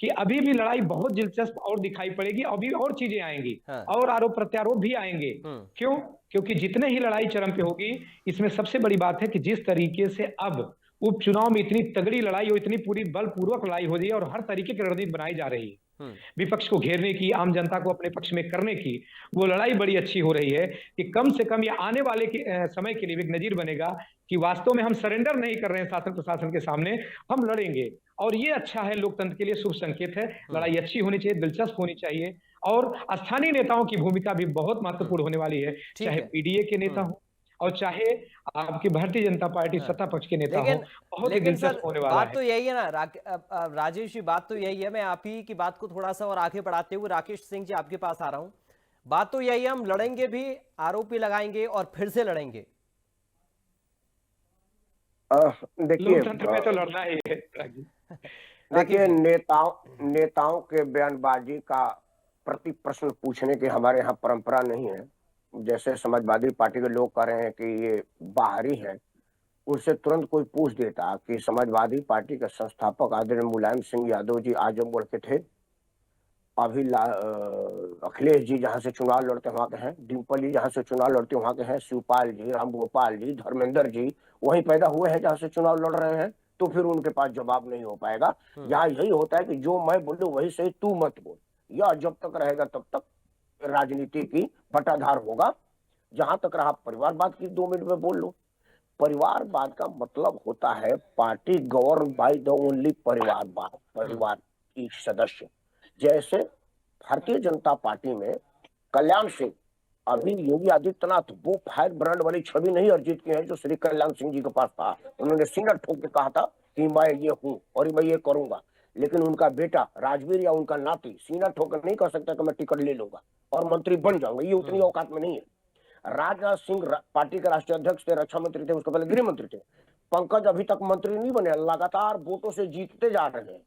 कि अभी भी लड़ाई बहुत दिलचस्प और दिखाई पड़ेगी, अभी और चीजें आएंगी और आरोप प्रत्यारोप भी आएंगे। क्यों? क्योंकि जितने ही लड़ाई चरम पे होगी, इसमें सबसे बड़ी बात है कि जिस तरीके से अब उपचुनाव में इतनी तगड़ी लड़ाई और इतनी पूरी बलपूर्वक लड़ाई हो रही है और हर तरीके की रणनीति बनाई जा रही है विपक्ष को घेरने की, आम जनता को अपने पक्ष में करने की, वो लड़ाई बड़ी अच्छी हो रही है कि कम से कम ये आने वाले समय के लिए एक नजीर बनेगा कि वास्तव में हम सरेंडर नहीं कर रहे हैं शासन प्रशासन के सामने, हम लड़ेंगे। और ये अच्छा है, लोकतंत्र के लिए शुभ संकेत है। लड़ाई अच्छी होनी चाहिए, दिलचस्प होनी चाहिए और स्थानीय नेताओं की भूमिका भी बहुत महत्वपूर्ण होने वाली है, चाहे पीडीए के नेता हो और चाहे आपकी भारतीय जनता पार्टी सत्ता पक्ष के नेता हो, बहुत ही दिलचस्प होने वाला है। बात तो यही है ना राजेश जी, बात तो यही है। मैं आप ही की बात को थोड़ा सा और आगे बढ़ाते हुए राकेश सिंह जी आपके पास आ रहा हूं। बात तो यही है, हम लड़ेंगे भी, आरोप भी लगाएंगे और फिर से लड़ेंगे। देखिए, लोकतंत्र में तो लड़ना ही है। देखिए, नेताओं के बयानबाजी का प्रति प्रश्न पूछने की हमारे यहाँ परंपरा नहीं है। जैसे समाजवादी पार्टी के लोग कह रहे हैं कि ये बाहरी है, उससे तुरंत कोई पूछ देता कि समाजवादी पार्टी के संस्थापक आदरणीय मुलायम सिंह यादव जी आजमगढ़ के थे, अभी अखिलेश जी जहां से चुनाव लड़ते वहां के हैं, डिम्पल जी जहां से चुनाव लड़ते वहां के हैं, शिवपाल जी, रामगोपाल जी, धर्मेंद्र जी वहीं पैदा हुए हैं जहां से चुनाव लड़ रहे हैं, तो फिर उनके पास जवाब नहीं हो पाएगा। यहाँ यही होता है कि जो मैं बोलूं वही सही, तू मत बोल। यह जब तक रहेगा तब तक राजनीति की पटाधार होगा। जहां तक रहा परिवारवाद की, 2 मिनट में बोल लो। परिवारवाद का मतलब होता है party govern by the only परिवारवाद, परिवार की सदस्य। जैसे भारतीय जनता पार्टी में कल्याण सिंह, अभी योगी आदित्यनाथ वो फायर ब्रांड वाली छवि नहीं अर्जित की है जो श्री कल्याण सिंह जी के पास था। उन्होंने सीना ठोक के कहा था कि मैं ये हूँ और मैं ये करूंगा, लेकिन उनका बेटा राजवीर या उनका नाती सीना ठोकर नहीं कर सकता कि मैं टिकट ले लूंगा और मंत्री बन जाऊंगा, ये उतनी औकात में नहीं है। राजनाथ सिंह पार्टी के राष्ट्रीय अध्यक्ष थे, रक्षा मंत्री थे, उसके पहले गृह मंत्री थे। पंकज अभी तक मंत्री नहीं बने, लगातार वोटों से जीतते जा रहे हैं,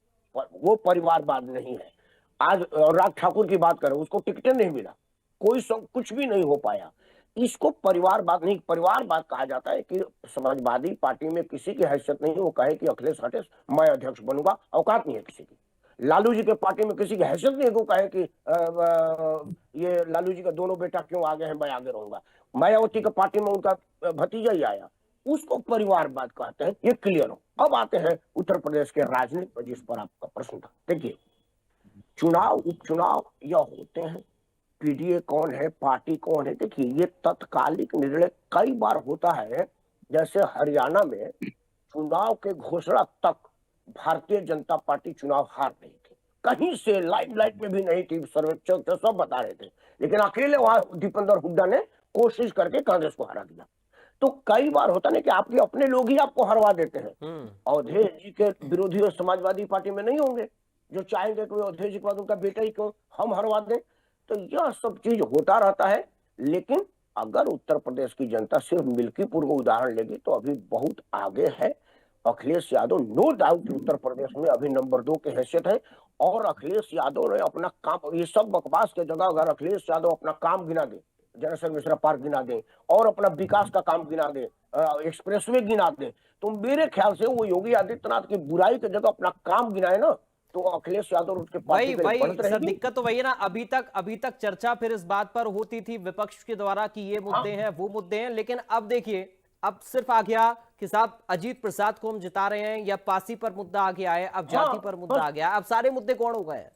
वो परिवारवाद नहीं है। आज राज ठाकुर की बात करें, उसको टिकटें नहीं मिला, कोई कुछ भी नहीं हो पाया। इसको परिवारवाद नहीं, परिवारवाद कहा जाता है कि समाजवादी पार्टी में किसी की हैसियत नहीं, वो कहे कि अखिलेश हटे मैं अध्यक्ष बनूंगा, औकात नहीं है किसी की। लालू जी के पार्टी में किसी की हैसियत नहीं है वो कहे कि ये लालू जी का दोनों बेटा क्यों आगे हैं, मैं आगे रहूंगा। मायावती के पार्टी में उनका भतीजा ही आया, उसको परिवारवाद कहते हैं। ये क्लियर हो। अब आते हैं उत्तर प्रदेश के राजनीति पर, जिस पर आपका प्रश्न था। देखिए, चुनाव उपचुनाव यह होते हैं, पीडीए कौन है, पार्टी कौन है, देखिए ये तत्कालिक निर्णय कई बार होता है। जैसे हरियाणा में चुनाव के घोषणा तक भारतीय जनता पार्टी चुनाव हार रही थी, कहीं से लाइमलाइट में भी नहीं थी, सर्वेक्षक सब बता रहे थे, लेकिन अकेले वहां दीपेंद्र हुड्डा ने कोशिश करके कांग्रेस को हरा दिया। तो कई बार होता ना कि आपके अपने लोग ही आपको हरवा देते हैं। अवधेश जी के विरोधी और समाजवादी पार्टी में नहीं होंगे जो चाहेंगे कि अवधेश जी के बाद उनका बेटा ही क्यों हम हरवा दें। तो यह सब चीज होता रहता है। लेकिन अगर उत्तर प्रदेश की जनता सिर्फ मिल्कीपुर को उदाहरण लेगी तो अभी बहुत आगे है अखिलेश यादव। नो डाउट उत्तर प्रदेश में अभी नंबर 2 की हैसियत है। और अखिलेश यादव ने अपना काम, ये सब बकवास के जगह अगर अखिलेश यादव अपना काम गिना दे, जनरल मिश्रा पार्क गिना दे और अपना विकास का काम गिना दे, एक्सप्रेसवे गिना दे, तो मेरे ख्याल से वो योगी आदित्यनाथ की बुराई की जगह अपना काम गिनाए ना, तो अखिलेश यादव और उसके वही पार्टी के वही बढ़त सर, रहेगी। दिक्कत तो वही है ना। अभी तक चर्चा फिर इस बात पर होती थी विपक्ष के द्वारा कि ये मुद्दे हैं, वो मुद्दे हैं, लेकिन अब देखिए, अब सिर्फ आ गया कि साहब अजीत प्रसाद को हम जिता रहे हैं, या पासी पर मुद्दा आ गया है, अब जाति पर मुद्दा आ गया, अब सारे मुद्दे कौन हो गए हैं?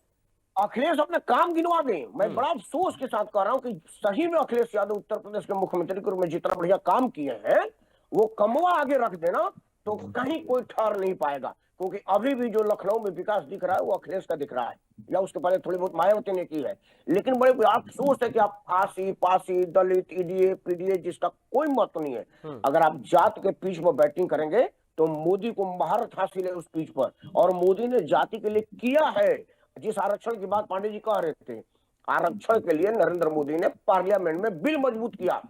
अखिलेश अपने काम गिनवा दें। मैं बड़ा अफसोस के साथ कह रहा हूं कि सही में अखिलेश यादव उत्तर प्रदेश के मुख्यमंत्री के रूप में जितना बढ़िया काम किए हैं, वो कमवा आगे रख देना तो कहीं कोई ठहर नहीं पाएगा। क्योंकि अभी भी जो लखनऊ में विकास दिख रहा है वो अखिलेश का दिख रहा है, या उसके पहले थोड़ी बहुत मायावती ने की है। लेकिन बड़े अफसोस है कि आप आसी पासी दलित ईडीए पीडीए जिसका कोई महत्व नहीं है, अगर आप जात के पीछ पर बैटिंग करेंगे तो मोदी को महारत हासिल है उस पीछ पर। और मोदी ने जाति के लिए किया है। जिस आरक्षण की बात पांडे जी कह रहे थे, आरक्षण के लिए नरेंद्र मोदी ने पार्लियामेंट में बिल मजबूत किया।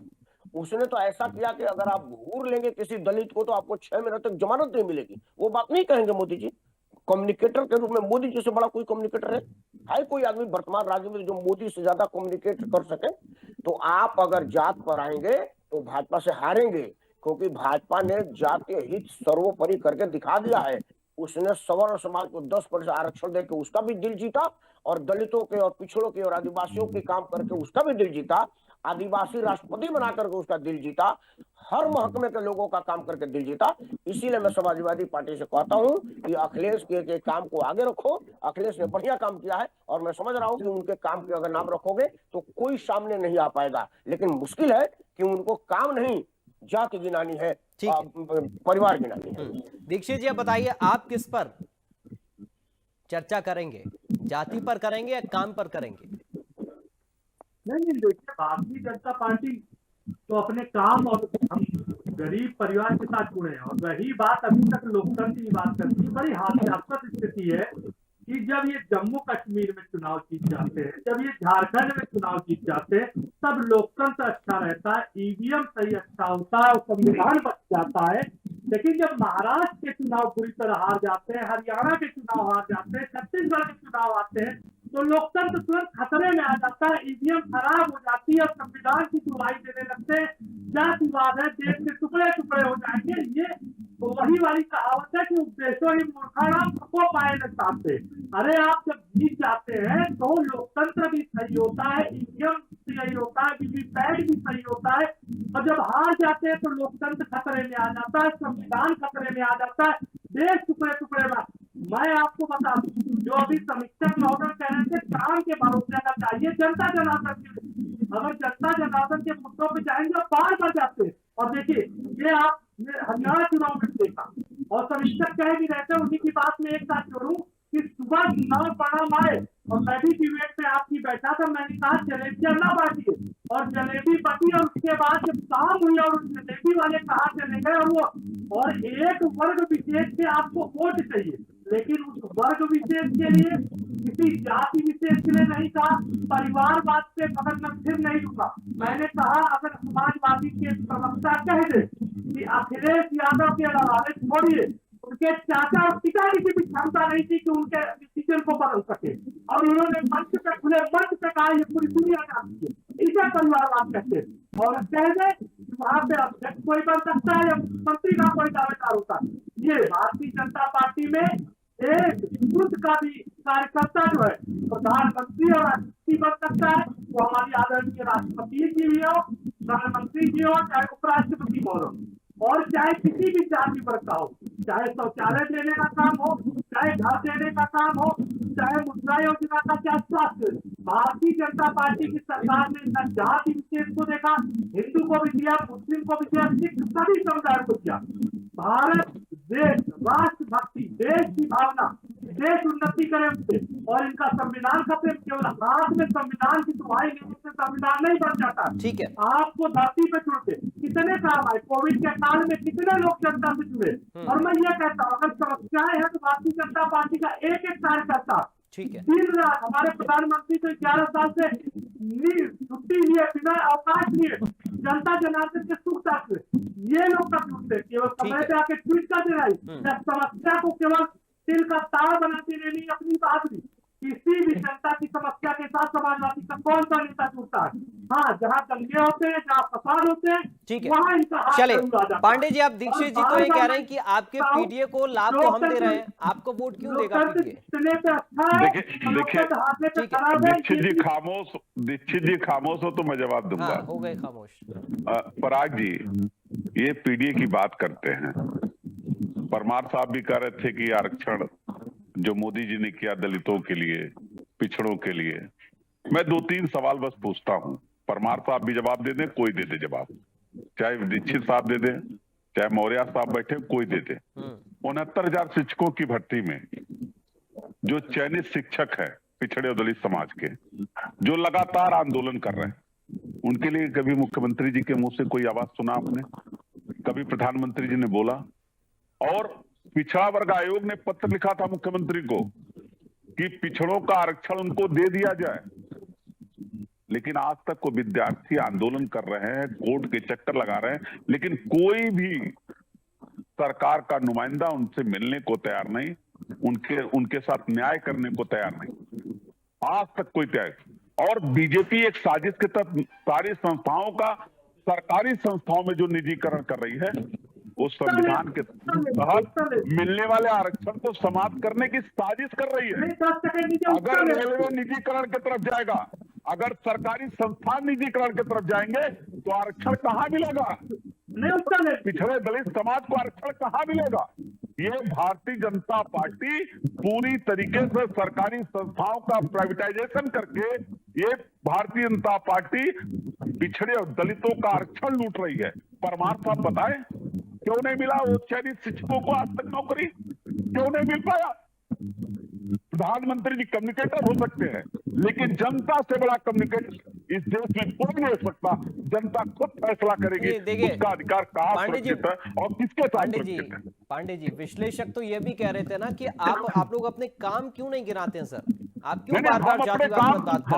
उसने तो ऐसा किया कि अगर आप घूर लेंगे किसी दलित को तो आपको 6 महीने तक जमानत नहीं मिलेगी। वो बात नहीं कहेंगे मोदी जी। कम्युनिकेटर के रूप में मोदी जी से बड़ा कोई कम्युनिकेटर है कोई आदमी वर्तमान राज्य में जो मोदी से ज्यादा कम्युनिकेट कर सके? तो आप अगर जात पर आएंगे तो भाजपा से हारेंगे, क्योंकि भाजपा ने जातीय हित सर्वोपरि करके दिखा दिया है। उसने सवर्ण समाज को 10% आरक्षण देकर उसका भी दिल जीता, और दलितों के और पिछड़ों के और आदिवासियों के काम करके उसका भी दिल जीता, आदिवासी राष्ट्रपति बना करके उसका दिल जीता, हर महकमे के लोगों का काम करके दिल जीता। इसीलिए मैं समाजवादी पार्टी से कहता हूं कि अखिलेश के काम को आगे रखो। अखिलेश ने बढ़िया काम किया है और मैं समझ रहा हूं कि उनके काम के अगर नाम रखोगे तो कोई सामने नहीं आ पाएगा। लेकिन मुश्किल है कि उनको काम नहीं जाति गिनानी है, परिवार गिनानी है। दीक्षित जी, अब बताइए आप किस पर चर्चा करेंगे? जाति पर करेंगे या काम पर करेंगे? नहीं, देखिए, भारतीय जनता पार्टी तो अपने काम और हम गरीब परिवार के साथ जुड़े हैं, और वही बात अभी तक लोकतंत्र की बात करती है। बड़ी हास्यास्पद स्थिति है कि जब ये जम्मू कश्मीर में चुनाव जीत जाते हैं, जब ये झारखंड में चुनाव जीत जाते हैं, तब लोकतंत्र अच्छा रहता है, ईवीएम सही अच्छा होता है और संविधान बच जाता है। लेकिन जब महाराष्ट्र के चुनाव पूरी तरह हार जाते हैं, हरियाणा के चुनाव हार जाते हैं, छत्तीसगढ़ के चुनाव आते हैं, तो लोकतंत्र तुरंत खतरे में आ जाता है, ईवीएम खराब हो जाती है और संविधान की दुहाई देने लगते हैं। जातिवाद है, देश के टुकड़े टुकड़े हो जाएंगे। ये वही वाली कहावत है कि उपदेशों ही मूर्खाणाम को पाए न साधते। अरे आप जब जीत जाते हैं तो लोकतंत्र भी सही होता है, ईवीएम सही होता है, वीवीपैट भी सही होता है, और जब हार जाते हैं तो लोकतंत्र खतरे में आ जाता है, संविधान खतरे में आ जाता है, देश टुकड़े टुकड़े में। मैं आपको बता दूं, जो अभी समीक्षक महोदय कह रहे थे काम के भरोसे का चाहिए जनता जनार्दन के, अगर जनता जनार्दन के मुद्दों पे जाएंगे और पार कर जाते हैं। और देखिए, ये आप हरियाणा चुनाव में देखा, और समीक्षक कह भी रहते हैं, उन्हीं की बात में एक साथ जोड़ूं कि सुबह चुनाव परिणाम आए और मैं भी डिबेट में आपकी बैठा था, मैंने कहा जलेबियां ना बांटिए, और जलेबी बटी, और उसके बाद जब शाम हुई और जलेबी वाले कहा चले गए, और वो और एक वर्ग विशेष से आपको वोट चाहिए, लेकिन उस वर्ग विशेष के लिए किसी जाति विशेष के लिए नहीं कहा, परिवारवाद से बगल में फिर नहीं रुका। मैंने कहा अगर समाजवादी के प्रवक्ता कह दे कि अखिलेश यादव के अलावा छोड़िए, उनके चाचा और पिताजी की भी क्षमता नहीं थी कि उनके डिसीजन को बदल सके, और उन्होंने मंच पे खुले मंच पे कहा ये पूरी दुनिया जानती है, इसे परिवारवाद कहते हैं। और कह दे वहां पे अध्यक्ष कोई बन सकता है या मंत्री का कोई दावेदार होता है। ये भारतीय जनता पार्टी में एक खुद का भी कार्यकर्ता जो है प्रधानमंत्री और राष्ट्रपति बन सकता है, वो हमारी आदरणीय राष्ट्रपति जी भी हो, प्रधानमंत्री जी हो, चाहे उपराष्ट्रपति हो, और चाहे किसी भी जाति वर्ग का हो, चाहे शौचालय देने का काम हो, चाहे घर देने का काम हो, चाहे मुद्रा योजना का, क्या स्वास्थ्य। भारतीय जनता पार्टी की सरकार ने न जाति विशेष को देखा, हिंदू को भी दिया, मुस्लिम को भी दिया, सिख सभी समुदाय को दिया। भारत देश, राष्ट्रभक्ति, देश की भावना, देश उन्नति करे उससे, और इनका संविधान का प्रेम, केवल हाथ में संविधान की दुहाई लेने से संविधान नहीं बन जाता। ठीक है, आपको धरती पे जुड़ते कितने काम आए, कोविड के काल में कितने लोग जनता से जुड़े। और मैं ये कहता हूँ अगर समस्याएं हैं तो भारतीय जनता पार्टी का एक एक कार्यकर्ता दिन रात, हमारे प्रधानमंत्री तो 11 साल से छुट्टी लिए, बिना अवकाश लिए जनता जनार्दन के सुख तक ये लोग कब जुड़ते, केवल समय पे आके ट्वीट कर दे रही, समस्या को केवल तिल का तार बनाते नहीं, अपनी बहादुरी। किसी भी जनता की समस्या के साथ समाजवादी का कौन सा नेता जुड़ता है? हाँ, जहाँ दंगे होते हैं, जहाँ फसाद होते हैं, ठीक है, वहाँ इनका हाथ चले जरूर आ जाता है। पांडे जी, आप दीक्षित जी तो ये कह रहे हैं कि आपके पीडीए को लाभ तो हम दे रहे हैं, आपको वोट क्यों देगा पीडीए? दीक्षित जी खामोश हो तो मैं जवाब दूंगा। हाँ, हो गए खामोश। पराग जी, ये पीडीए की बात करते हैं। परमार साहब भी कह रहे थे कि आरक्षण जो मोदी जी ने किया दलितों के लिए, पिछड़ों के लिए। मैं 2-3 सवाल बस पूछता हूं, परमार साहब भी जवाब दे दें, कोई दे दे जवाब, चाहे दीक्षित साहब दे दें, चाहे मौर्य साहब बैठे, कोई दे दे। 69,000 शिक्षकों की भर्ती में जो चयनित शिक्षक है पिछड़े और दलित समाज के, जो लगातार आंदोलन कर रहे हैं, उनके लिए कभी मुख्यमंत्री जी के मुंह से कोई आवाज सुना आपने? कभी प्रधानमंत्री जी ने बोला? और पिछड़ा वर्ग आयोग ने पत्र लिखा था मुख्यमंत्री को कि पिछड़ों का आरक्षण उनको दे दिया जाए, लेकिन आज तक वो विद्यार्थी आंदोलन कर रहे हैं, कोर्ट के चक्कर लगा रहे हैं, लेकिन कोई भी सरकार का नुमाइंदा उनसे मिलने को तैयार नहीं, उनके साथ न्याय करने को तैयार नहीं, आज तक कोई तैयार। और बीजेपी एक साजिश के तहत सारी संस्थाओं का, सरकारी संस्थाओं में जो निजीकरण कर रही है, वो संविधान के तहत मिलने वाले आरक्षण को समाप्त करने की साजिश कर रही है। अगर रेलवे निजीकरण की तरफ जाएगा, अगर सरकारी संस्थान निजीकरण की तरफ जाएंगे तो आरक्षण कहां मिलेगा? पिछड़े दलित समाज को आरक्षण कहां मिलेगा? ये भारतीय जनता पार्टी पूरी तरीके से सरकारी संस्थाओं का प्राइवेटाइजेशन करके ये भारतीय जनता पार्टी पिछड़े और दलितों का आरक्षण लूट रही है। परमार साहब बताएं, क्यों नहीं मिला वो चयनित शिक्षकों को आज तक नौकरी? क्यों नहीं मिल पाया? प्रधानमंत्री जी कम्युनिकेटर हो सकते हैं, लेकिन जनता से बड़ा कम्युनिकेटर इस देश में कोई नहीं हो सकता। जनता खुद फैसला करेगी उसका अधिकार कहां सुरक्षित है और किसके साथ सुरक्षित है। पांडे जी, विश्लेषक तो ये भी कह रहे थे ना कि आप लोग अपने काम क्यों नहीं गिनाते हैं सर? आप क्यों बार-बार जातिवाद पर बात करते हैं?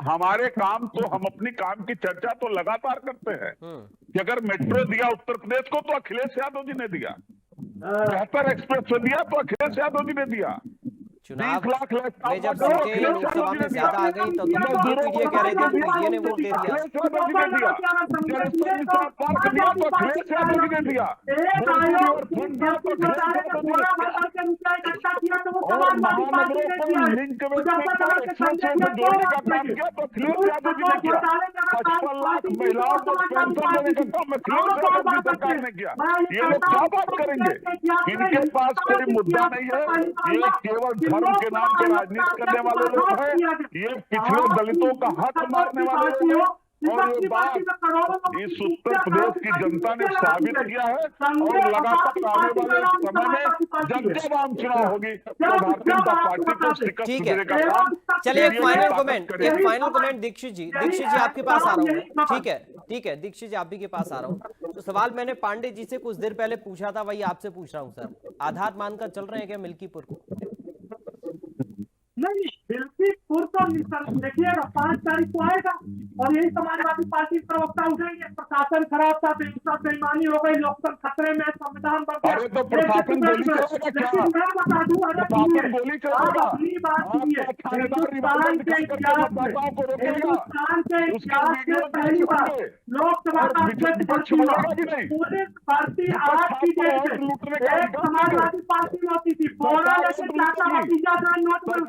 हमारे काम तो हम अपनी काम की चर्चा तो लगातार करते हैं कि अगर मेट्रो दिया उत्तर प्रदेश को तो अखिलेश यादव जी ने दिया, 72 एक्सप्रेस दिया तो अखिलेश यादव जी ने दिया, चुनाव 20 लाख में जब सीटें लोकसभा में ज्यादा आ गई तो पीडीए कह रहे थे पीडीए ने वोट दे दिया। महिलाओं को पेंशन देने का काम सरकार ने किया। ये लोग क्या बात करेंगे? इनके पास कोई मुद्दा नहीं है, ये केवल धर्म के नाम पे राजनीति करने वाले लोग हैं, ये पिछड़े दलितों का हक मारने वाले लोग हैं। और ये बात इस उत्तर प्रदेश की जनता ने साबित किया है और लगातार आने वाले समय में जब आम चुनाव होगी तो भारतीय जनता पार्टी को शिकस्त देने का काम। चलिए एक फाइनल कमेंट दीक्षित जी आपके पास आ रहा हूँ। ठीक है दीक्षित जी, आप भी के पास आ रहा हूँ। तो सवाल मैंने पांडे जी से कुछ देर पहले पूछा था, वही आपसे पूछ रहा हूँ सर। आधार मानकर चल रहे हैं क्या मिल्कीपुर को? नहीं, मिल्कीपुर तो देखिएगा 5 तारीख को आएगा और यही समाजवादी पार्टी प्रवक्ता उठेंगे। प्रशासन खराब था, बेईमानी हो गई, लोकतंत्र खतरे में, संविधान पर अरे तो प्रशासन गोली चलाएगा क्या? प्रशासन गोली चलाएगा? अपनी बात सुनिए, हिंदुस्तान के इतिहास में पहली बार लोकसभा का पुलिस भर्ती आज की डेट में एक समाजवादी पार्टी होती थी, बोरा लेके चाचा भतीजा का नोट पर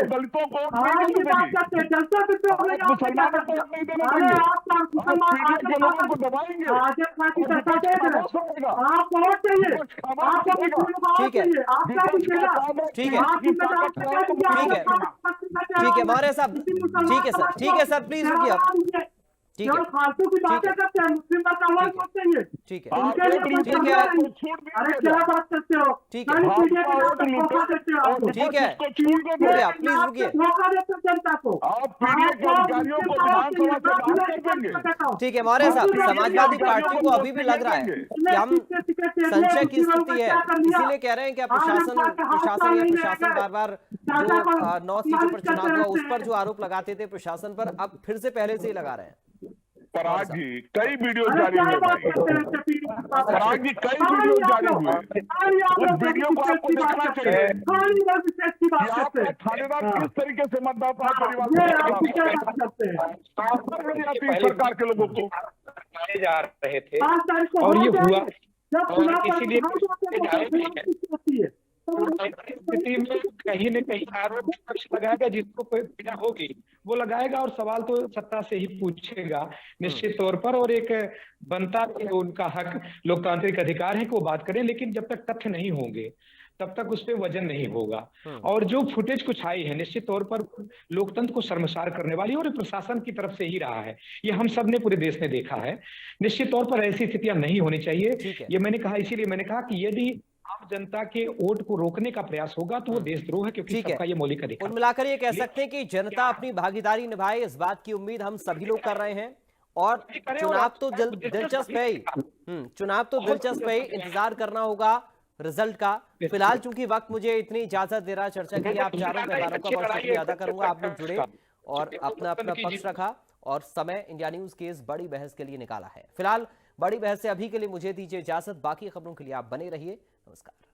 दलितों को आज की बात करते हैं, जनता मुसलमानों को नहीं देना चाहिए, लोगों को दबाएंगे, आप वोट चाहिए, ठीक है मौर्य साहब, ठीक है सर प्लीज रुकिए आप। ठीक है, फालतू की बातें करते हैं, मुस्लिम का कवर करते हैं। ठीक है, अरे क्या बात करते हो? ठीक है, प्लीज रुकिए। जनता को ठीक है मौर्य साहब, समाजवादी पार्टी को अभी भी लग रहा है कि हम संशय की स्थिति है, इसीलिए कह रहे हैं कि प्रशासन बार बार जो 9 सीटों पर चुनाव हुआ उस पर जो आरोप लगाते थे प्रशासन पर, अब फिर से पहले से ही लगा रहे हैं। पराग जी कई वीडियो जारी हुए, पराग जी कई वीडियो जारी हुए, उस वीडियो को आपको देखना चाहिए कि आपका थानेदार किस तरीके से मतदाता परिवार सरकार के लोगों को बताए जा रहे थे 5 तारीख को और हो ये जाएगी। हुआ, जब और चुनाव इसीलिए परिणाम भी है। स्थिति में कहीं न कहीं आरोप विपक्ष लगाएगा, जिसको पीड़ा होगी वो लगाएगा और सवाल तो सत्ता से ही पूछेगा निश्चित तौर पर। और एक बनता है उनका हक, लोकतांत्रिक अधिकार है कि वो बात करें, लेकिन जब तक तथ्य नहीं होंगे तब तक उस पर वजन नहीं होगा। और जो फुटेज कुछ आई है निश्चित तौर पर लोकतंत्र को शर्मसार करने वाली, और प्रशासन की तरफ से ही रहा है, ये हम सब ने पूरे देश ने देखा है। निश्चित तौर पर ऐसी स्थितियां नहीं होनी चाहिए। ये मैंने कहा, इसीलिए मैंने कहा कि यदि आम जनता के वोट को रोकने का प्रयास होगा तो वो देशद्रोह है, क्योंकि सबका ये मौलिक अधिकार। कुल मिलाकर ये कह सकते हैं कि जनता अपनी भागीदारी निभाए, इस बात की उम्मीद हम सभी लोग कर रहे हैं। और चुनाव तो दिलचस्प है ही, चुनाव तो दिलचस्प है, इंतजार करना होगा रिजल्ट का। फिलहाल चूंकि वक्त मुझे इतनी इजाजत दे रहा है चर्चा के लिए, आप चारों मेहमानों का बहुत शुक्रिया अदा करूंगा। आप लोग जुड़े और अपना अपना पक्ष रखा और समय इंडिया न्यूज के इस बड़ी बहस के लिए निकाला है। फिलहाल बड़ी बहस से अभी के लिए मुझे दीजिए इजाजत, बाकी खबरों के लिए आप बने रहिए। नमस्कार।